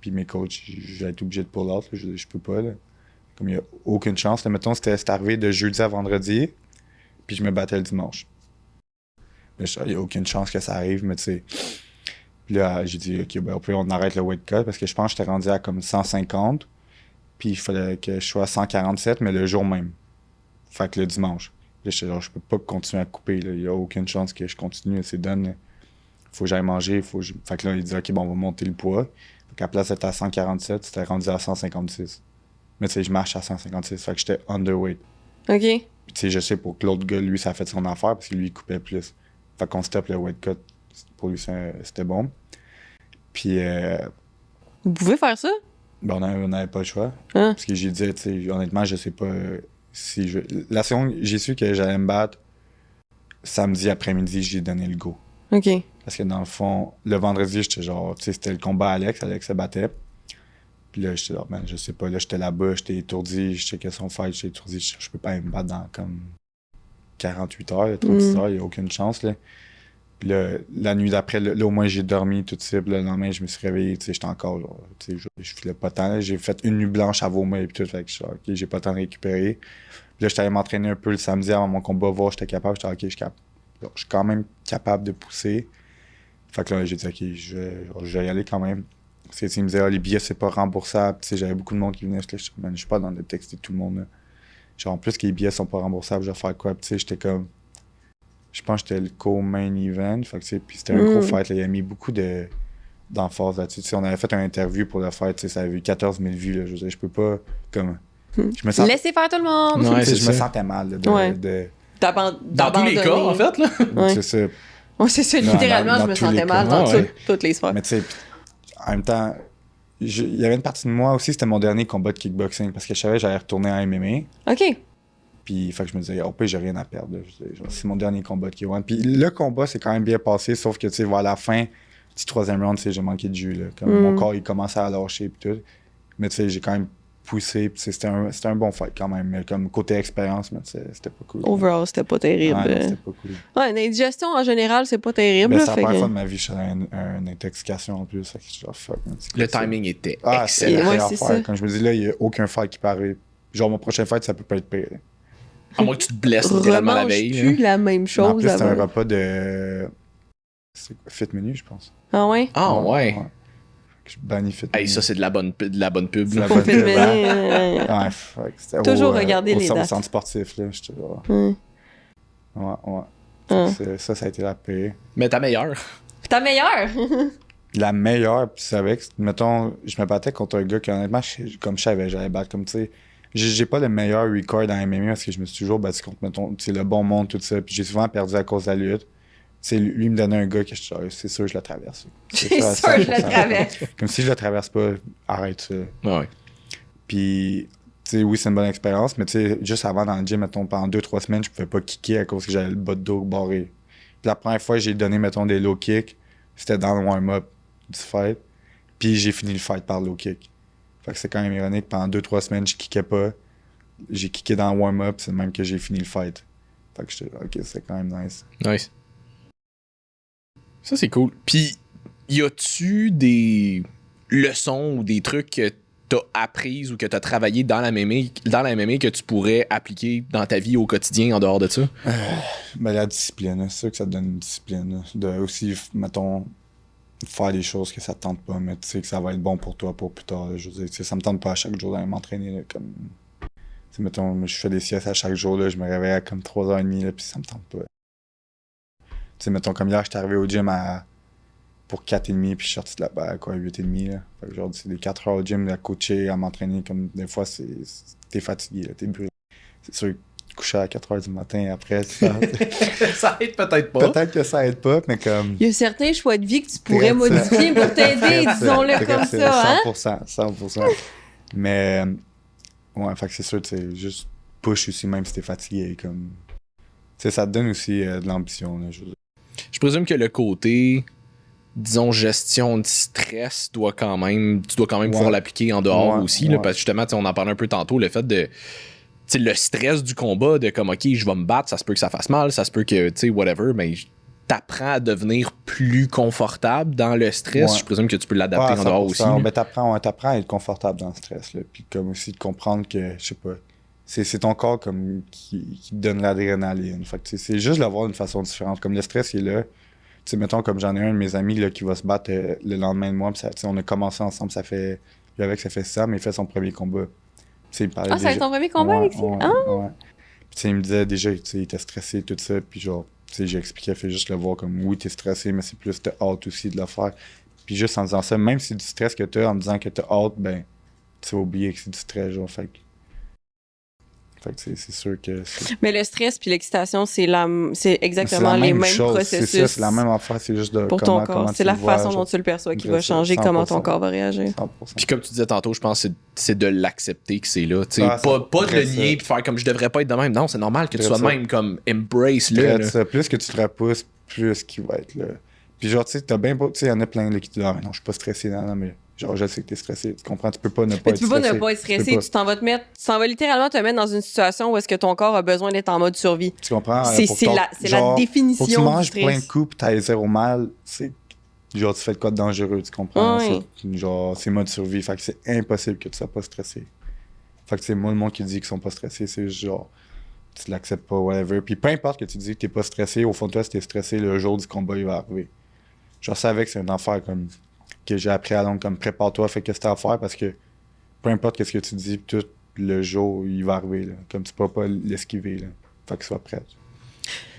Puis mes coachs, j'ai été obligé de pull out, là, je peux pas, là. Comme il y a aucune chance. Là, mettons, c'était arrivé de jeudi à vendredi, puis je me battais le dimanche. Là, il y a aucune chance que ça arrive, mais tu sais... Puis là, j'ai dit, OK, ben, au pire, on arrête le weight cut parce que je pense que j'étais rendu à comme 150. Puis il fallait que je sois à 147, mais le jour même. Fait que le dimanche. Là, j'étais genre, je peux pas continuer à couper. Là. Il y a aucune chance que je continue. C'est done. Là. Faut que j'aille manger. Fait que là, il dit, OK, bon, on va monter le poids. Fait qu'à la place d'être à 147, c'était rendu à 156. Mais tu sais, je marche à 156. Fait que j'étais underweight. OK. Puis tu sais, je sais pour que l'autre gars, lui, ça a fait son affaire parce que lui, il coupait plus. Fait qu'on stoppe le weight cut. Pour lui, c'était bon. Puis, Vous pouvez faire ça? ben, on n'avait pas le choix. Hein? Parce que j'ai dit, tu sais, honnêtement, je sais pas si je. La seconde, j'ai su que j'allais me battre samedi après-midi, j'ai donné le go. OK. Parce que dans le fond, le vendredi, j'étais genre, tu sais, c'était le combat à Alex se battait. Puis là, j'étais genre, ben, je sais pas, là, j'étais là-bas, j'étais étourdi, je checkais son fight, j'étais étourdi, je peux pas aller me battre dans comme 48 heures, 36 heures, il y a aucune chance, là. Puis là, la nuit d'après, là, au moins, j'ai dormi tout de suite. Puis le lendemain, je me suis réveillé. Tu sais, j'étais encore, genre, tu sais, je filais pas tant. Là. J'ai fait une nuit blanche à vomir et tout. Fait que je suis OK, j'ai pas le temps de récupérer. Puis là, j'étais allé m'entraîner un peu le samedi avant mon combat, voir si j'étais capable. J'étais OK, je suis quand même capable de pousser. Fait que là, j'ai dit OK, je vais y aller quand même. Parce que, il me disait, ah, les billets, c'est pas remboursable. Tu sais, j'avais beaucoup de monde qui venait. Je suis pas dans le texte de tout le monde. Là. Genre, en plus que les billets sont pas remboursables, je vais faire quoi? Puis, tu sais, j'étais comme. Je pense que j'étais le co-main event. Fait que, puis c'était un gros fight. Là. Il a mis beaucoup d'emphase là-dessus. Tu sais, on avait fait une interview pour le fight. Ça avait eu 14 000 vues. Là. Je peux pas. Comme, je me sens, Laissez faire tout le monde! Ouais, tu sais, c'est je me ça. sentais mal là, Ouais. de Dans tous les cas, en fait, là. Ouais. C'est ça. Ouais, c'est ça, Non, littéralement, dans je me tous les sentais cas. mal dans Ouais. toutes les sphères. Mais tu sais, en même temps, il y avait une partie de moi aussi, c'était mon dernier combat de kickboxing parce que je savais que j'allais retourner en MMA. OK. Puis, fait que je me disais, oh, puis j'ai rien à perdre. Là. Genre, c'est mon dernier combat de K1. Puis, le combat, c'est quand même bien passé, sauf que, tu sais, vers la fin du troisième round, tu sais, j'ai manqué de jus. Là. Comme mon corps, il commençait à lâcher, puis tout. Mais, tu sais, j'ai quand même poussé, puis c'était un bon fight quand même. Mais comme côté expérience, mais c'était pas cool. Overall, c'était pas terrible. Ouais, non, c'était pas cool. Ouais, une indigestion en général, c'est pas terrible. Mais là, c'est la fait première que- fois de ma vie que je suis dans une intoxication en plus. Fait que je suis genre, fuck. Man, c'est Le quoi ça? timing était Ah, c'est excellent. la Ouais, pire c'est affaire. ça. Quand je me dis là, il n'y a aucun fight qui paraît. Genre, mon prochain fight, ça peut pas être pire. À moins que tu te blesses littéralement la Remange veille. plus la même Mais en chose plus, c'était un avant. repas de. C'est quoi? Fit menu, je pense. Ah ouais? Ah ouais. Je bannis Fit Hey, menu. ça, c'est de la bonne pub. C'est la là. bonne Fait de pub, hein? mener, Ouais, fuck, c'était Toujours regarder les au dates. centre sportif, là. J'étais genre. ouais. Ouais. Ah. Ça a été la pire. Mais ta meilleure. Ta meilleure! La meilleure, puis c'est avec, mettons, je me battais contre un gars qui, honnêtement, comme je savais, j'allais battre, comme tu sais, j'ai pas le meilleur record en MMA parce que je me suis toujours battu contre, mettons, tu sais, le bon monde, tout ça, puis j'ai souvent perdu à cause de la lutte. Tu sais, lui me donnait un gars que je suis c'est sûr, je le traverse. C'est ça, sûr, je le 100%. traverse. Comme si je le traverse pas, arrête ça. Ouais. Puis, tu sais, oui, c'est une bonne expérience, mais tu sais, juste avant dans le gym, mettons, pendant 2-3 semaines, je pouvais pas kicker à cause que j'avais le bas de dos barré. Puis la première fois, j'ai donné, mettons, des low kicks, c'était dans le warm-up du fight. Puis j'ai fini le fight par low kick. Fait que c'est quand même ironique, pendant 2-3 semaines, je kickais pas. J'ai kické dans le warm-up, c'est le même que j'ai fini le fight. Fait que j'étais ok, c'est quand même nice. Nice. Ça, c'est cool. Puis, y a-tu des leçons ou des trucs que t'as apprises ou que t'as travaillé dans la MMA que tu pourrais appliquer dans ta vie au quotidien en dehors de ça? Ben, la discipline, c'est sûr que ça te donne une discipline. De aussi, mettons, faire des choses que ça te tente pas, mais tu sais que ça va être bon pour toi pour plus tard. Là. Je veux dire, tu sais, ça me tente pas à chaque jour d'aller m'entraîner. Là, comme... Tu sais, mettons, je fais des siestes à chaque jour, là, je me réveille à comme 3h30, là, puis ça me tente pas. Tu sais, mettons, comme hier, j'étais arrivé au gym pour 4h30, puis je suis sorti de là-bas à quoi, 8h30. Là. Fait que genre, c'est des 4 heures au gym, à coacher, à m'entraîner, comme des fois, t'es fatigué, là, t'es brûlé. C'est sûr que coucher à 4h du matin après, ça, Ça aide peut-être pas. peut-être que ça aide pas, mais comme... Il y a certains choix de vie que tu pourrais Très modifier pour t'aider, disons-le comme ça, hein? 100%. Mais, ouais, fait que c'est sûr, tu sais, juste push aussi, même si t'es fatigué, comme... Tu sais, ça te donne aussi de l'ambition, là, je veux dire. Je présume que le côté, disons, gestion de stress tu dois quand même pouvoir l'appliquer en dehors Ouais, aussi. Là, ouais. parce que justement, tu sais, on en parlait un peu tantôt, le fait de. Tu sais, le stress du combat, de comme, OK, je vais me battre, ça se peut que ça fasse mal, ça se peut que, tu sais, whatever, mais t'apprends à devenir plus confortable dans le stress. Ouais. Je présume que tu peux l'adapter Ouais, en dehors aussi. 100%. là. Ben, t'apprends à être confortable dans le stress, là. Puis comme aussi de comprendre que, je sais pas, c'est ton corps comme qui te donne l'adrénaline. Fait que tu sais, c'est juste de le voir d'une façon différente. Comme le stress, il est là. Tu sais, mettons, comme j'en ai un de mes amis là, qui va se battre le lendemain de moi, puis ça, tu sais, on a commencé ensemble, ça fait 6 mais il fait son premier combat. Tu sais, il parlait Ah, ça va déjà- être ton premier combat, Ouais, Alexis? ouais, Ah! ouais. Puis tu sais, il me disait déjà, tu sais, il était stressé, tout ça, puis genre, tu sais, j'ai expliqué, fait juste le voir comme, oui, t'es stressé, mais c'est plus t'as hâte aussi de le faire. Puis juste en disant ça, même si c'est du stress que t'as, en me disant que t'as hâte, ben, tu vas oublier que c'est du stress, genre, fait que c'est sûr que Mais le stress puis l'excitation, c'est exactement la les même mêmes chose. processus. C'est ça, c'est la même affaire, c'est juste de pour comment, ton corps. comment C'est tu la le vois, façon genre, dont tu le perçois qui c'est va ça, changer 100%. comment ton corps va réagir. 100%. Puis comme tu disais tantôt, je pense que c'est de l'accepter que c'est là. Tu sais, Ah, ça, pas de le très nier et ça. de faire comme je devrais pas être de même. Non, c'est normal que tu Très sois de ça. même, comme embrace-le. Très là. ça. Plus que tu te repousses, plus qu'il va être là. Puis genre, tu sais, t'as bien beau, tu sais, il y en a plein là, qui te disent, ah, mais non, je suis pas stressé, non, mais genre, je sais que t'es stressé, tu comprends, tu peux pas ne pas Mais être tu peux pas stressé. ne pas être stressé, peux tu t'en vas te mettre, tu t'en vas littéralement te mettre dans une situation où est-ce que ton corps a besoin d'être en mode survie. Tu comprends? C'est Pour c'est ton- la, c'est genre, la définition Faut que tu du manges stress. plein de coups pis t'as zéro mal, c'est genre, tu fais de quoi de dangereux, tu comprends? Ouais. Ça, genre, c'est mode survie, fait que c'est impossible que tu sois pas stressé. Fait que c'est moi, le monde qui dit qu'ils sont pas stressés, c'est juste genre, tu l'acceptes pas, whatever. Puis peu importe que tu dis que t'es pas stressé, au fond de toi, si t'es stressé, le jour du combat, il va arriver. Je savais que c'est une affaire comme que j'ai appris à long, comme prépare-toi, fais qu'est-ce que t'as à faire parce que peu importe qu'est-ce que tu dis, tout le jour, il va arriver, là. Comme tu peux pas l'esquiver, là. Fait que sois prêt.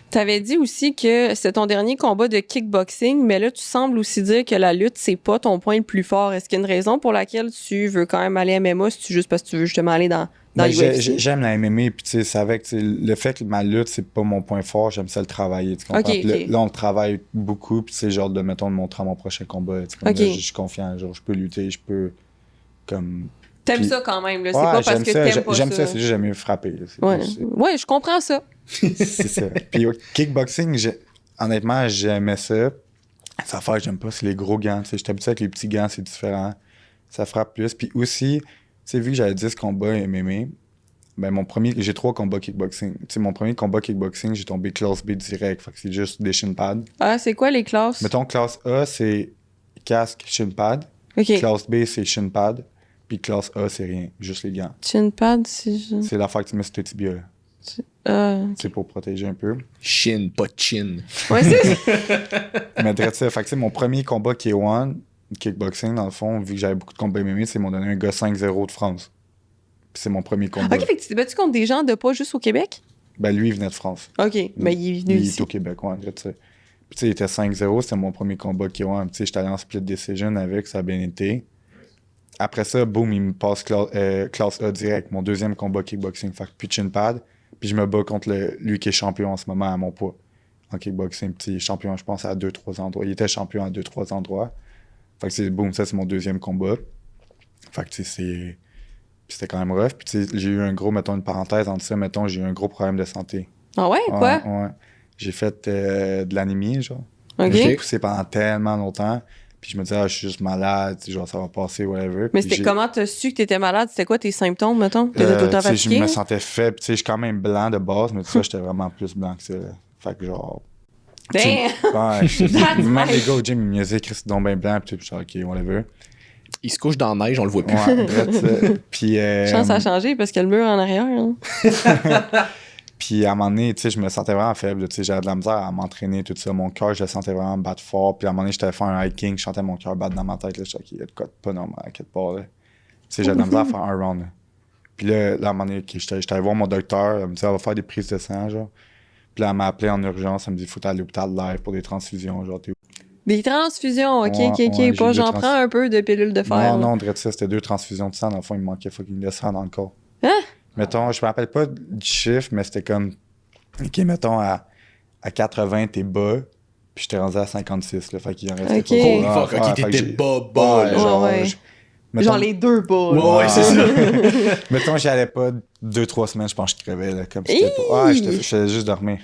T'avais dit aussi que c'est ton dernier combat de kickboxing, mais là, tu sembles aussi dire que la lutte, c'est pas ton point le plus fort. Est-ce qu'il y a une raison pour laquelle tu veux quand même aller à MMA, si tu juste parce que tu veux justement aller dans UFC? J'aime la MMA, puis tu sais, c'est avec le fait que ma lutte, c'est pas mon point fort, j'aime ça le travailler. Tu comprends? Là, on le travaille beaucoup, puis c'est genre de montrer à mon prochain combat. Là, je suis confiant, genre, je peux lutter, je peux comme. T'aimes ça quand même, là. C'est pas parce que t'aimes pas ça. J'aime ça, c'est juste j'aime mieux frapper. Ouais, je comprends ça. C'est ça. Puis au kickboxing, honnêtement, j'aimais ça. Ça fait que j'aime pas, c'est les gros gants. Je suis habitué avec les petits gants, c'est différent. Ça frappe plus. Puis aussi, tu sais, vu que j'avais 10 combats MMA, ben j'ai 3 combats kickboxing. Tu sais, mon premier combat kickboxing, j'ai tombé classe B direct. Fait que c'est juste des shin pads. Ah, c'est quoi les classes? Mettons, classe A, c'est casque, shin pad. OK. Classe B, c'est shin pad. Puis classe A, c'est rien, juste les gants. Shin pad, c'est juste... C'est l'affaire que tu mets sur tes tibias, là. C'est pour protéger un peu. Shin, pas chin. Ouais, c'est Mais direct ça. Fait que, mon premier combat K1, kickboxing, dans le fond, vu que j'avais beaucoup de combats MMA, c'est m'ont donné un gars 5-0 de France. Puis c'est mon premier combat. OK, fait que tu t'es battu contre des gens de pas juste au Québec? Ben lui, il venait de France. OK, mais il est venu ici. Il est au Québec, ouais, direct ça. Puis tu sais, il était 5-0, c'était mon premier combat K1. Tu sais, j'étais allé en split decision avec, ça a bien été. Après ça, boum, il me passe classe A direct, mon deuxième combat kickboxing. Fait que puis chin pad. Puis je me bats contre lui qui est champion en ce moment à mon poids. En kickboxing, petit champion, je pense, à 2-3 endroits. Il était champion à 2-3 endroits. Fait que c'est boum, ça c'est mon deuxième combat. Fait que tu sais, c'était quand même rough. Puis tu sais, j'ai eu un gros, mettons une parenthèse entre ça, mettons, j'ai eu un gros problème de santé. Ah ouais, quoi? Ouais. J'ai fait de l'anémie, genre. OK. J'ai poussé pendant tellement longtemps. Puis je me disais, je suis juste malade, genre ça va passer, whatever. Mais puis comment t'as su que t'étais malade? C'était quoi tes symptômes, mettons? T'étais tout le temps fatigué? Je me sentais faible. Tu sais, je suis quand même blanc de base, mais tout ça, j'étais vraiment plus blanc que ça. Là. Fait que genre... Damn! Ouais, même les gars au gym, ils me disaient, Chris, c'est donc bien blanc. Puis je suis OK, whatever. Il se couche dans la neige, on le voit plus. Ouais, puis... Chance à changer parce qu'il y a le mur en arrière. Hein. Puis à un moment donné, tu sais, je me sentais vraiment faible. Tu sais, j'avais de la misère à m'entraîner, tout ça. Mon cœur, je le sentais vraiment battre fort. Puis à un moment donné, j'étais faire un hiking, je sentais mon cœur battre dans ma tête. Là, je suis OK, il y a de quoi de pas normal à quelque part. Là. Tu sais, j'avais de la misère à faire un round. Là. Puis là, à un moment donné, j'étais allé voir mon docteur. Elle me dit, elle va faire des prises de sang, genre. Puis là, elle m'a appelé en urgence. Elle me dit, faut aller à l'hôpital live pour des transfusions. Genre, des transfusions, OK. Ouais, pas j'en prends un peu de pilules de fer. Non, direct ça, c'était 2 transfusions de sang. Dans le fond, il me manquait fucking de sang dans le corps. Hein? Mettons, je me rappelle pas du chiffre, mais c'était comme... OK, mettons, à 80, t'es bas, puis j'étais rendu à 56, là, fait qu'il en restait pas. Holy fuck, OK, t'étais bas, là. Genre les deux bas. Ouais, c'est ça. Mettons, j'y allais pas 2-3 semaines, je pense que je crevais, là, comme c'était pas... je faisais juste dormir.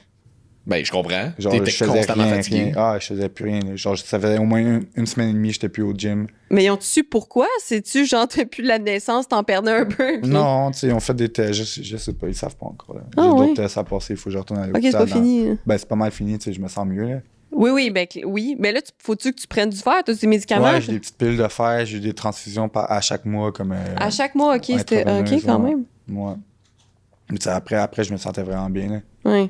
Ben, je comprends. Genre, t'étais constamment fatigué. Je faisais plus rien. Là. Genre, ça faisait au moins une semaine et demie, j'étais plus au gym. Mais ils ont-tu su pourquoi? C'est-tu, genre, depuis la naissance, t'en perdais un peu? Puis... Non, tu sais, ils ont fait des tests, je sais pas, ils savent pas encore. J'ai d'autres tests à passer, il faut que je retourne à l'hôpital. OK, c'est pas fini. Ben, c'est pas mal fini, tu sais, je me sens mieux, là. Oui. Mais là, faut-tu que tu prennes du fer? T'as des médicaments? Ouais, j'ai des petites pilules de fer, j'ai eu des transfusions à chaque mois, comme... à chaque mois, OK, c'était... OK, quand même. Ouais. Mais tu sais, après, je me sentais vraiment bien, là. Oui.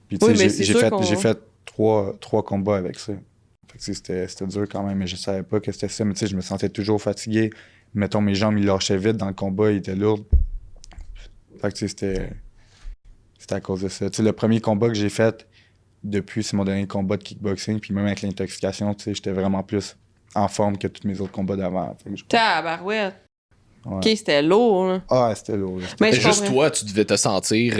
Puis, tu sais, j'ai fait 3 combats avec ça. Fait que c'était dur quand même, mais je savais pas que c'était ça. Mais tu sais, je me sentais toujours fatigué. Mettons, mes jambes, ils lâchaient vite dans le combat, ils étaient lourds. Fait que tu sais, c'était à cause de ça. Tu sais, le premier combat que j'ai fait depuis, c'est mon dernier combat de kickboxing. Puis même avec l'intoxication, tu sais, j'étais vraiment plus en forme que tous mes autres combats d'avant. Tabarouette. Ouais. OK, c'était lourd, là. Ah, c'était lourd. Mais juste toi, tu devais te sentir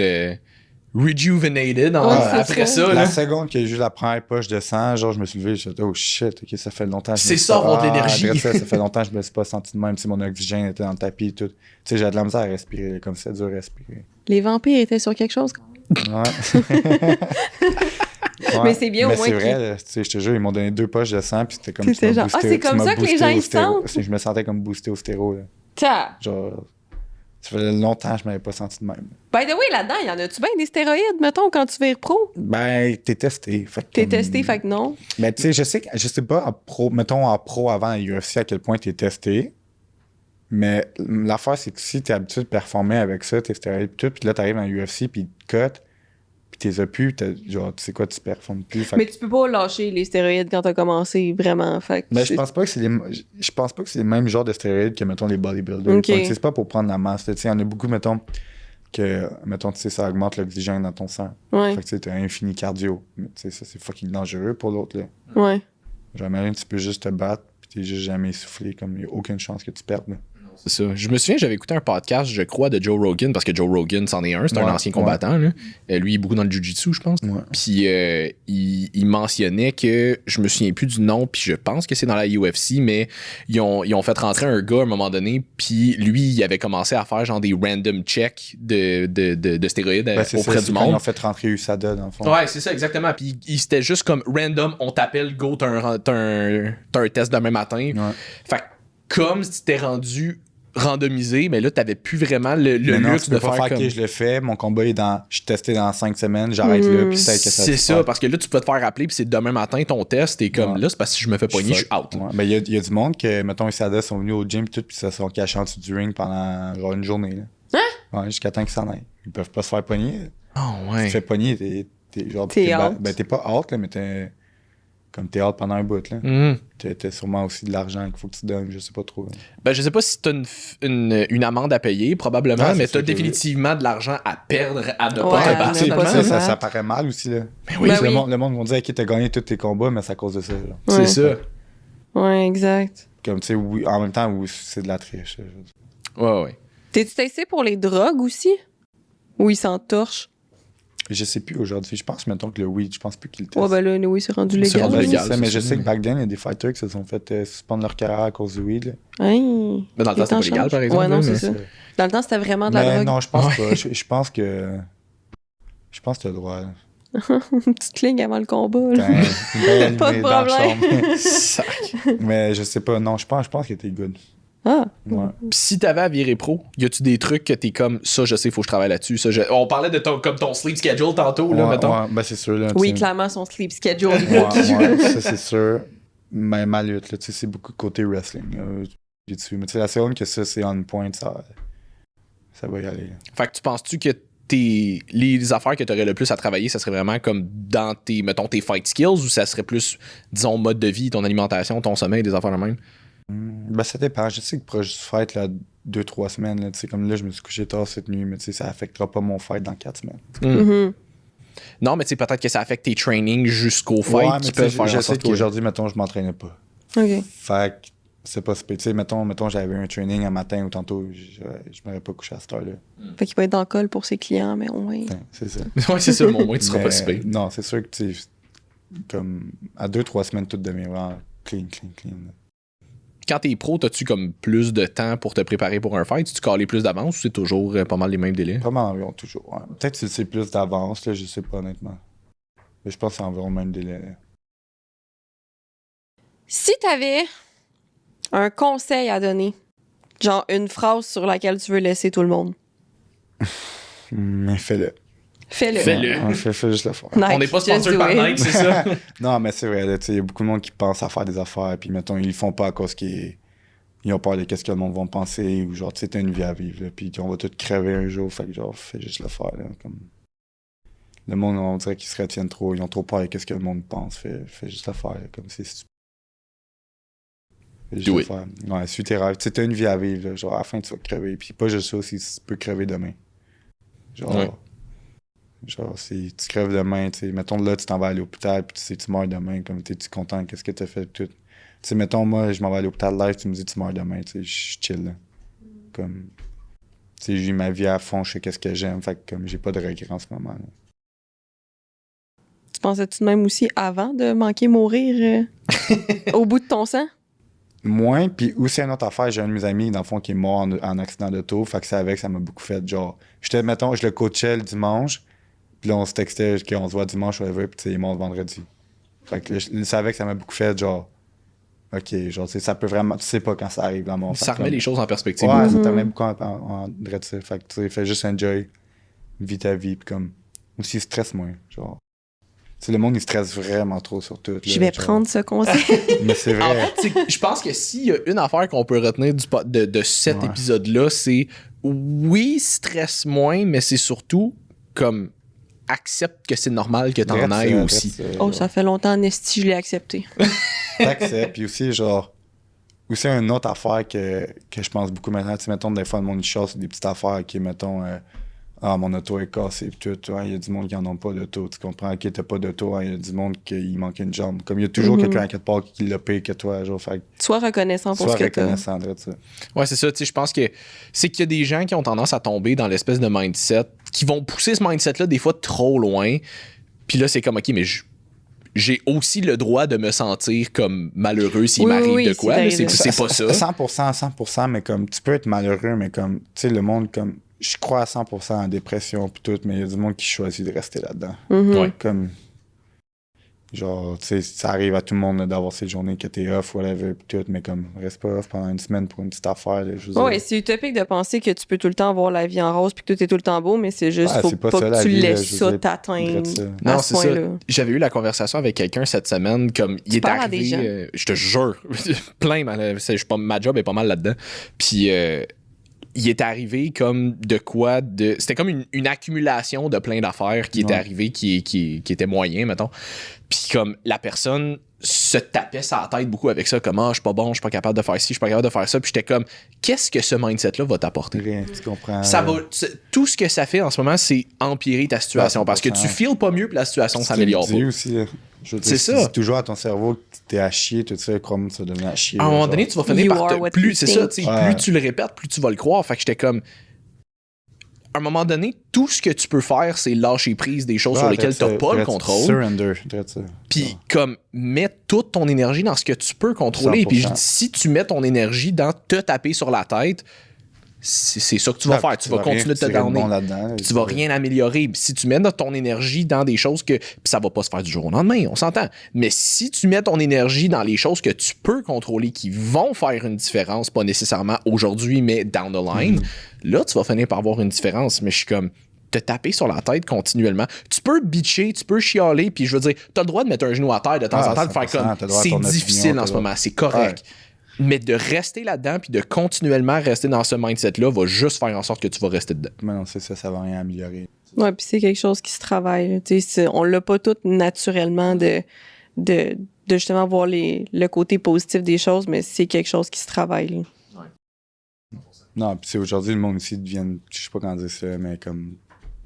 rejuvenated après ça. La là. seconde que j'ai eu la première poche de sang, genre, je me suis levé, j'ai dit, oh shit, OK, ça fait longtemps. C'est ça, avoir de l'énergie. Ça fait longtemps que je me suis pas senti de même. Tu sais, mon oxygène était dans le tapis et tout. Tu sais, j'avais de la misère à respirer, comme c'est dur à respirer. Les vampires étaient sur quelque chose, quand même. Ouais. Mais c'est bien au moins. Mais c'est vrai, tu sais, je te jure, ils m'ont donné 2 poches de sang, puis c'était comme ça. Genre, c'est comme ça que les gens ils se sentent. Je me sentais comme boosté au stéro, là. Genre, ça faisait longtemps que je m'avais pas senti de même. By the way, là-dedans, y en a-tu bien des stéroïdes, mettons, quand tu vires pro? Ben, t'es testé. T'es testé, fait que non. Mais tu sais, je sais pas, mettons en pro avant la UFC, à quel point t'es testé. Mais l'affaire, c'est que si t'es habitué de performer avec ça, tes stéroïdes et tout, puis là, t'arrives dans l'UFC, puis ils te cotent, puis t'es as plus, genre, tu sais quoi, tu performes plus. Mais tu peux pas lâcher les stéroïdes quand t'as commencé, vraiment. Fait mais je pense pas que c'est les mêmes genres de stéroïdes que, mettons, les bodybuilders. Okay. C'est pas pour prendre la masse. Il y en a beaucoup, mettons, que, mettons, tu sais, ça augmente l'oxygène dans ton sang. Ouais. Fait que tu sais, t'as un infini cardio. Mais tu sais, ça, c'est fucking dangereux pour l'autre, là. Ouais. Genre, imagine, tu peux juste te battre, puis t'es juste jamais essoufflé, comme il n'y a aucune chance que tu perdes, là. C'est ça. Je me souviens, j'avais écouté un podcast, je crois, de Joe Rogan, parce que Joe Rogan, c'en est un, c'est un ancien combattant. Là. Lui, il est beaucoup dans le jiu-jitsu, je pense. Ouais. Puis il mentionnait que, je me souviens plus du nom, puis je pense que c'est dans la UFC, mais ils ont fait rentrer un gars à un moment donné, puis lui, il avait commencé à faire genre des random checks de stéroïdes auprès du monde. Ils ont fait rentrer USADA, dans le fond. Ouais, c'est ça, exactement. Puis c'était juste comme random, on t'appelle, go, t'as un test demain matin. Ouais. Fait que comme si t'étais rendu randomisé, mais là, t'avais plus vraiment le non, luxe tu peux de pas faire comme... OK, je le fais, mon combat est dans... Je suis testé dans 5 semaines, j'arrête là, puis peut-être que ça... C'est ça, parce que là, tu peux te faire appeler, puis c'est demain matin ton test, et comme là, c'est parce que si je me fais pogner, je suis out. Ouais. Ben, il y a du monde que, mettons, les SADA sont venus au gym, puis tout, puis ça se sont cachés en dessous du ring pendant genre une journée. Là. Hein? Ouais, jusqu'à temps qu'ils s'en aillent. Ils peuvent pas se faire pogner. Oh, Tu ouais. te fais pogner, t'es genre... T'es out. Ben, t'es pas out, là, mais t'es out pendant un bout, là. Mhm. T'as sûrement aussi de l'argent qu'il faut que tu donnes, je sais pas trop. Là. Ben, je sais pas si t'as une amende à payer, probablement, Ah, mais c'est t'as sûr que définitivement de l'argent à perdre à ne Ouais, pas te à battre. ne Tu sais, pas puis se ça battre. paraît mal aussi, là. Ben oui, Ben oui. Le monde vont dire, OK, t'as gagné tous tes combats, mais c'est à cause de ça, genre. c'est Ouais. ça. Ouais, exact. Comme, tu sais, oui, en même temps, oui, c'est de la triche. Là, je veux dire. Ouais. T'es-tu testé pour les drogues aussi? Ou ils s'entorchent? Je sais plus aujourd'hui. Je pense, mettons, que le weed, je pense plus qu'il le teste. Ouais, ben là, oui, c'est rendu C'est légal. rendu Ben, légal. c'est ça, mais c'est je ça, sais que mais- back then, il y a des fighters qui se sont fait suspendre leur carrière à cause du weed. Là. Hein? Mais dans le temps, c'était pas légal, par exemple. Ouais, non, là, c'est mais- ça. Dans le temps, c'était vraiment de la Mais drogue. non, je pense Ouais. pas. Je pense que. Je pense que t'as le droit. Là. Une petite ligne avant le combat. Là. Ben, Pas de dans le problème. chambre. Sac. Mais je sais pas. Non, je pense que t'es good. Ah, Ouais. Pis si t'avais à virer pro, y a-tu des trucs que t'es comme ça, je sais, faut que je travaille là-dessus. On parlait de comme ton sleep schedule tantôt, là, Ouais, mettons. ouais, ben c'est sûr. Là, oui, tu sais. clairement, son sleep schedule. Ouais, ça c'est sûr. Mais ma lutte, là, tu sais, c'est beaucoup côté wrestling. Dessus. Mais tu sais, la seconde que ça, c'est on point, ça va y aller. Fait que tu penses-tu que les affaires que t'aurais le plus à travailler, ça serait vraiment comme dans mettons, tes fight skills, ou ça serait plus, disons, mode de vie, ton alimentation, ton sommeil, des affaires de même? Ben, ça dépend. Je sais que pour juste fight, là, 2-3 semaines, là, tu sais, comme là, je me suis couché tard cette nuit, mais tu sais, ça affectera pas mon fight dans 4 semaines. Mhm. Non, mais tu sais, peut-être que ça affecte tes trainings jusqu'au fight Ouais, mais qui tu sais, peuvent faire je en sais sorte que... qu'aujourd'hui, mettons, je m'entraînais pas. OK. Fait que c'est pas super. Tu sais, mettons, j'avais un training un matin ou tantôt, je m'aurais pas couché à cette heure-là. Fait qu'il peut être dans le col pour ses clients, mais ouais. Putain, c'est ça. Ouais, c'est ça, mais au moins, tu seras Mais, pas si pire. non, c'est sûr que, tu sais, comme à 2-3 semaines, tout devient vraiment clean. Là. Quand t'es pro, t'as-tu comme plus de temps pour te préparer pour un fight? Tu calais plus d'avance ou c'est toujours pas mal les mêmes délais? Pas mal environ, toujours. Ouais. Peut-être que c'est plus d'avance, là, je sais pas honnêtement. Mais je pense que c'est environ le même délai. Là. Si t'avais un conseil à donner, genre une phrase sur laquelle tu veux laisser tout le monde, Mais fais-le. fais-le. Fais-le. Ouais, fais juste le faire. Nike, On n'est pas just sponsor do par it. Nike, c'est ça? Non, mais c'est vrai, il y a beaucoup de monde qui pense à faire des affaires, puis mettons, ils le font pas à cause qu'ils ont peur de qu'est-ce que le monde va penser, ou genre, tu sais, t'as une vie à vivre, là, puis on va tous crever un jour, fait que genre, fais juste le faire, là, comme... Le monde, on dirait qu'ils se retiennent trop, ils ont trop peur de qu'est-ce que le monde pense, fais juste le faire, là, comme c'est stupide. Fais juste Do le it. faire. Ouais, suis tes rêves, tu sais, t'as une vie à vivre, là, genre, à la fin, tu vas crever, puis pas juste ça, aussi, tu peux crever demain. Genre... Ouais. Genre, si tu crèves demain, tu sais, mettons là, tu t'en vas à l'hôpital, puis tu sais, tu meurs demain, comme t'es-tu content, qu'est-ce que t'as fait, tout. Tu sais, mettons, moi, je m'en vais à l'hôpital live, tu me dis, tu meurs demain, tu sais, je suis chill, là. Comme, tu sais, j'ai ma vie à fond, je sais qu'est-ce que j'aime, fait que, comme, j'ai pas de regrets en ce moment, là. Tu pensais-tu de même aussi avant de manquer mourir au bout de ton sang? Moins, puis aussi une autre affaire, j'ai un de mes amis, dans le fond, qui est mort en accident d'auto, fait que c'est avec, ça m'a beaucoup fait, genre, mettons, je le coachais le dimanche, puis là, on se textait qu'on se voit dimanche, whatever, puis tu sais, il est mort le vendredi. Fait que là, je savais que ça m'a beaucoup fait, genre, OK, genre, tu sais, ça peut vraiment, tu sais pas quand ça arrive dans mon Ça remet les choses en perspective. Ouais, ça Mhm. te met beaucoup en de ça. Fait que, tu sais, fais juste enjoy, vis ta vie, puis comme, aussi, stresse moins, genre. Tu sais, le monde, il stresse vraiment trop sur tout. là, Je vais genre. prendre ce conseil. Mais c'est En vrai. fait, je pense que s'il y a une affaire qu'on peut retenir de cet Ouais. épisode-là, c'est oui, stresse moins, mais c'est surtout comme accepte que c'est normal que t'en ailles aussi. Oh, ça fait longtemps, Nesty, je l'ai accepté. T'acceptes, puis aussi, genre, aussi une autre affaire que je pense beaucoup maintenant, tu sais, mettons, des fois, le monde, il chasse des petites affaires qui, mettons, Ah, mon auto est cassée, pis tout. Il y a du monde qui en ont pas d'auto. Tu comprends? Ok, t'as pas d'auto, il y a du monde qui manque une jambe. Comme il y a toujours quelqu'un à quelque part qui l'a payé que toi, genre. Fait Sois reconnaissant pour ce que t'as. reconnaissant de ça. Ouais, c'est ça. Tu sais, je pense que c'est qu'il y a des gens qui ont tendance à tomber dans l'espèce de mindset, qui vont pousser ce mindset-là des fois trop loin. Puis là, c'est comme, OK, mais j'ai aussi le droit de me sentir comme malheureux s'il m'arrive de quoi. Là, c'est pas ça. 100%, mais comme, tu peux être malheureux, mais comme, tu sais, le monde, comme, je crois à 100% en dépression pis tout, mais il y a du monde qui choisit de rester là-dedans. Ouais. Comme, genre, tu sais, ça arrive à tout le monde là, d'avoir ces journées que t'es off, whatever, pis tout, mais comme, reste pas off pendant une semaine pour une petite affaire. Là, ouais, c'est utopique de penser que tu peux tout le temps avoir la vie en rose puis que tout est tout le temps beau, mais c'est juste, faut pas ça, que tu vie, laisses là, ça t'atteindre. Non, à ce c'est ça. point-là. J'avais eu la conversation avec quelqu'un cette semaine, comme il est parles à des arrivé, je te jure, plein, ma job est pas mal là-dedans. Puis il est arrivé comme de quoi de. C'était comme une accumulation de plein d'affaires qui était arrivé qui était moyen, mettons. Puis comme la personne se tapait sa tête beaucoup avec ça, comme je suis pas bon, je suis pas capable de faire ci, je suis pas capable de faire ça. Puis j'étais comme, qu'est-ce que ce mindset-là va t'apporter? Rien, tu comprends. Tout ce que ça fait en ce moment, c'est empirer ta situation. Parce que tu feels pas mieux, puis la situation s'améliore pas. Aussi, c'est ça. Tu dis toujours à ton cerveau que t'es à chier, tout ça, comme ça devient à chier. À un moment donné, tu vas finir par plus c'est ça, plus tu le répètes, plus tu vas le croire. Fait que j'étais comme, à un moment donné, tout ce que tu peux faire, c'est lâcher prise des choses sur lesquelles tu n'as pas le contrôle. Surrender. Puis comme, mets toute ton énergie dans ce que tu peux contrôler. 100%. Puis je dis, si tu mets ton énergie dans te taper sur la tête, c'est ça que tu vas faire. Tu vas continuer de te downer. Tu vas rien améliorer. Puis si tu mets ton énergie dans des choses que... Puis ça va pas se faire du jour au lendemain, on s'entend. Mais si tu mets ton énergie dans les choses que tu peux contrôler, qui vont faire une différence, pas nécessairement aujourd'hui, mais down the line, là, tu vas finir par avoir une différence. Mais je suis comme... te taper sur la tête continuellement. Tu peux bitcher, tu peux chialer, puis je veux dire, t'as le droit de mettre un genou à terre de temps en temps, de faire comme... C'est difficile en ce moment, c'est correct. Ouais. Mais de rester là-dedans puis de continuellement rester dans ce mindset-là va juste faire en sorte que tu vas rester dedans. Mais non, c'est ça va rien améliorer. Ouais, puis c'est quelque chose qui se travaille. On l'a pas tout naturellement de justement voir le côté positif des choses, mais c'est quelque chose qui se travaille. Là. Ouais. Non, puis c'est aujourd'hui, le monde ici devient, je sais pas comment dire ça, mais comme,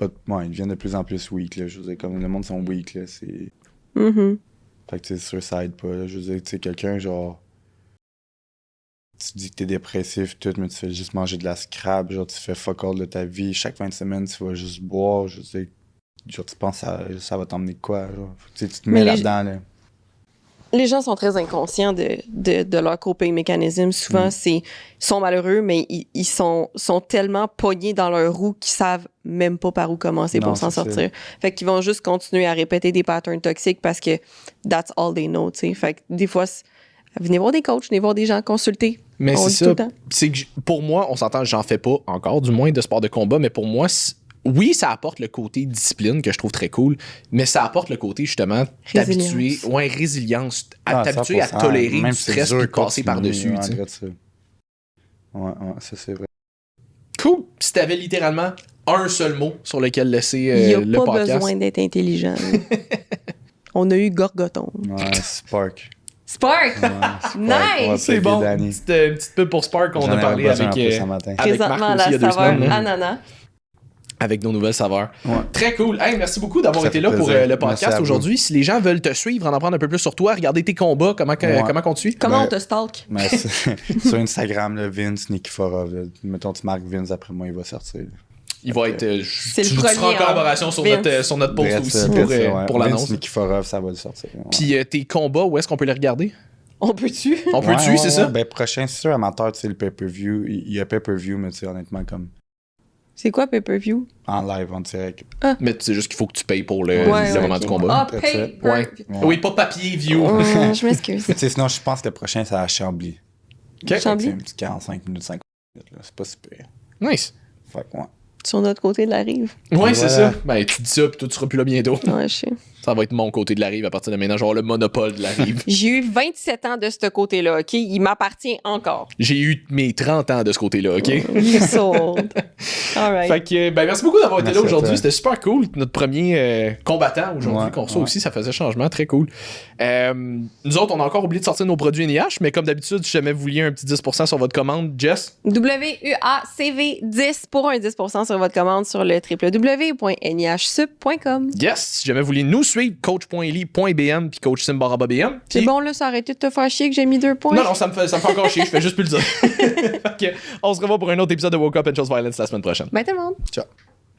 ils deviennent de plus en plus weak, là. Je veux dire, comme le monde sont weak, là, c'est... Fait que tu sais, suicide pas, là. Je veux dire, tu sais, quelqu'un, genre... Tu dis que t'es dépressif, tout, mais tu fais juste manger de la scrap, genre tu fais fuck all de ta vie. Chaque fin de semaine, tu vas juste boire, je sais. Genre tu penses que ça va t'emmener de quoi, genre. Tu te mets là-dedans, là. Les gens sont très inconscients de leur coping mécanisme. Souvent, ils sont malheureux, mais ils sont tellement pognés dans leur roue qu'ils savent même pas par où commencer pour s'en sortir. Fait qu'ils vont juste continuer à répéter des patterns toxiques parce que that's all they know, tu sais. Fait que des fois, venez voir des coachs, venez voir des gens consulter. Mais c'est ça. C'est que pour moi, on s'entend, j'en fais pas encore, du moins de sport de combat, mais pour moi, oui, ça apporte le côté discipline que je trouve très cool, mais ça apporte le côté justement t'habituer, résilience, t'habituer à tolérer du stress et de passer par-dessus. Ouais, ça c'est vrai. Cool. Si t'avais littéralement un seul mot sur lequel laisser le podcast. Il n'y a pas besoin d'être intelligent. On a eu Gorgoton. Ouais, Spark. Spark! Nice! C'est bon. Une petite pub pour Spark qu'on a parlé avec Marc aussi il y a 2 semaines. Ananas. Avec nos nouvelles saveurs. Ouais. Très cool. Hey, merci beaucoup d'avoir été là pour le podcast aujourd'hui. Si les gens veulent te suivre, en apprendre un peu plus sur toi, regarder tes combats, comment on te suit? Comment on te stalk? Sur Instagram, là, Vince Nikiforov. Là. Mettons, tu marques Vince, après moi, il va sortir. Il va être. Tu seras en collaboration sur notre post aussi pour l'annonce. Vince Nikiforov, ça va le sortir. Ouais. Puis tes combats, où est-ce qu'on peut les regarder? On peut-tu? C'est ça? Ben, prochain, c'est sûr, amateur, tu sais, le pay-per-view. Il y a pay-per-view, mais tu sais, honnêtement, comme. C'est quoi pay-per-view? En live, en direct. Ah. Mais c'est juste qu'il faut que tu payes pour le moment du combat. Ah, pay-per-view. Oui, pas papier-view. Je m'excuse. Sinon, je pense que le prochain, c'est à Chambly. Chambly? C'est un petit 45 minutes, 50 minutes. Là. C'est pas super. Nice. Fait que, Sur notre côté de la rive. Ouais, c'est ça. Ben, tu dis ça, puis toi, tu seras plus là bientôt. Ouais, je sais. Ça va être mon côté de la rive à partir de maintenant, genre le monopole de la rive. J'ai eu 27 ans de ce côté-là, OK? Il m'appartient encore. J'ai eu mes 30 ans de ce côté-là, OK? You sold. All right. Fait que, ben, merci beaucoup d'avoir été là Merci à aujourd'hui. toi. C'était super cool. Notre premier combattant aujourd'hui Ouais, qu'on reçoit ouais. aussi, ça faisait changement. Très cool. Nous autres, on a encore oublié de sortir nos produits NIH, mais comme d'habitude, si jamais vous vouliez un petit 10% sur votre commande, Jess. WUACV10 pour un 10% sur votre commande sur le www.nihsup.com. Yes. Si jamais vous voulez nous suivre, coach.ly.bm puis coach Simbarababm. C'est bon, là, ça a arrêté de te faire chier que j'ai mis 2 points. Non, ça me fait encore chier. Je fais juste plus le dire. Fait que, on se revoit pour un autre épisode de Woke Up and Chose Violence la semaine prochaine. Bye tout le monde. Ciao.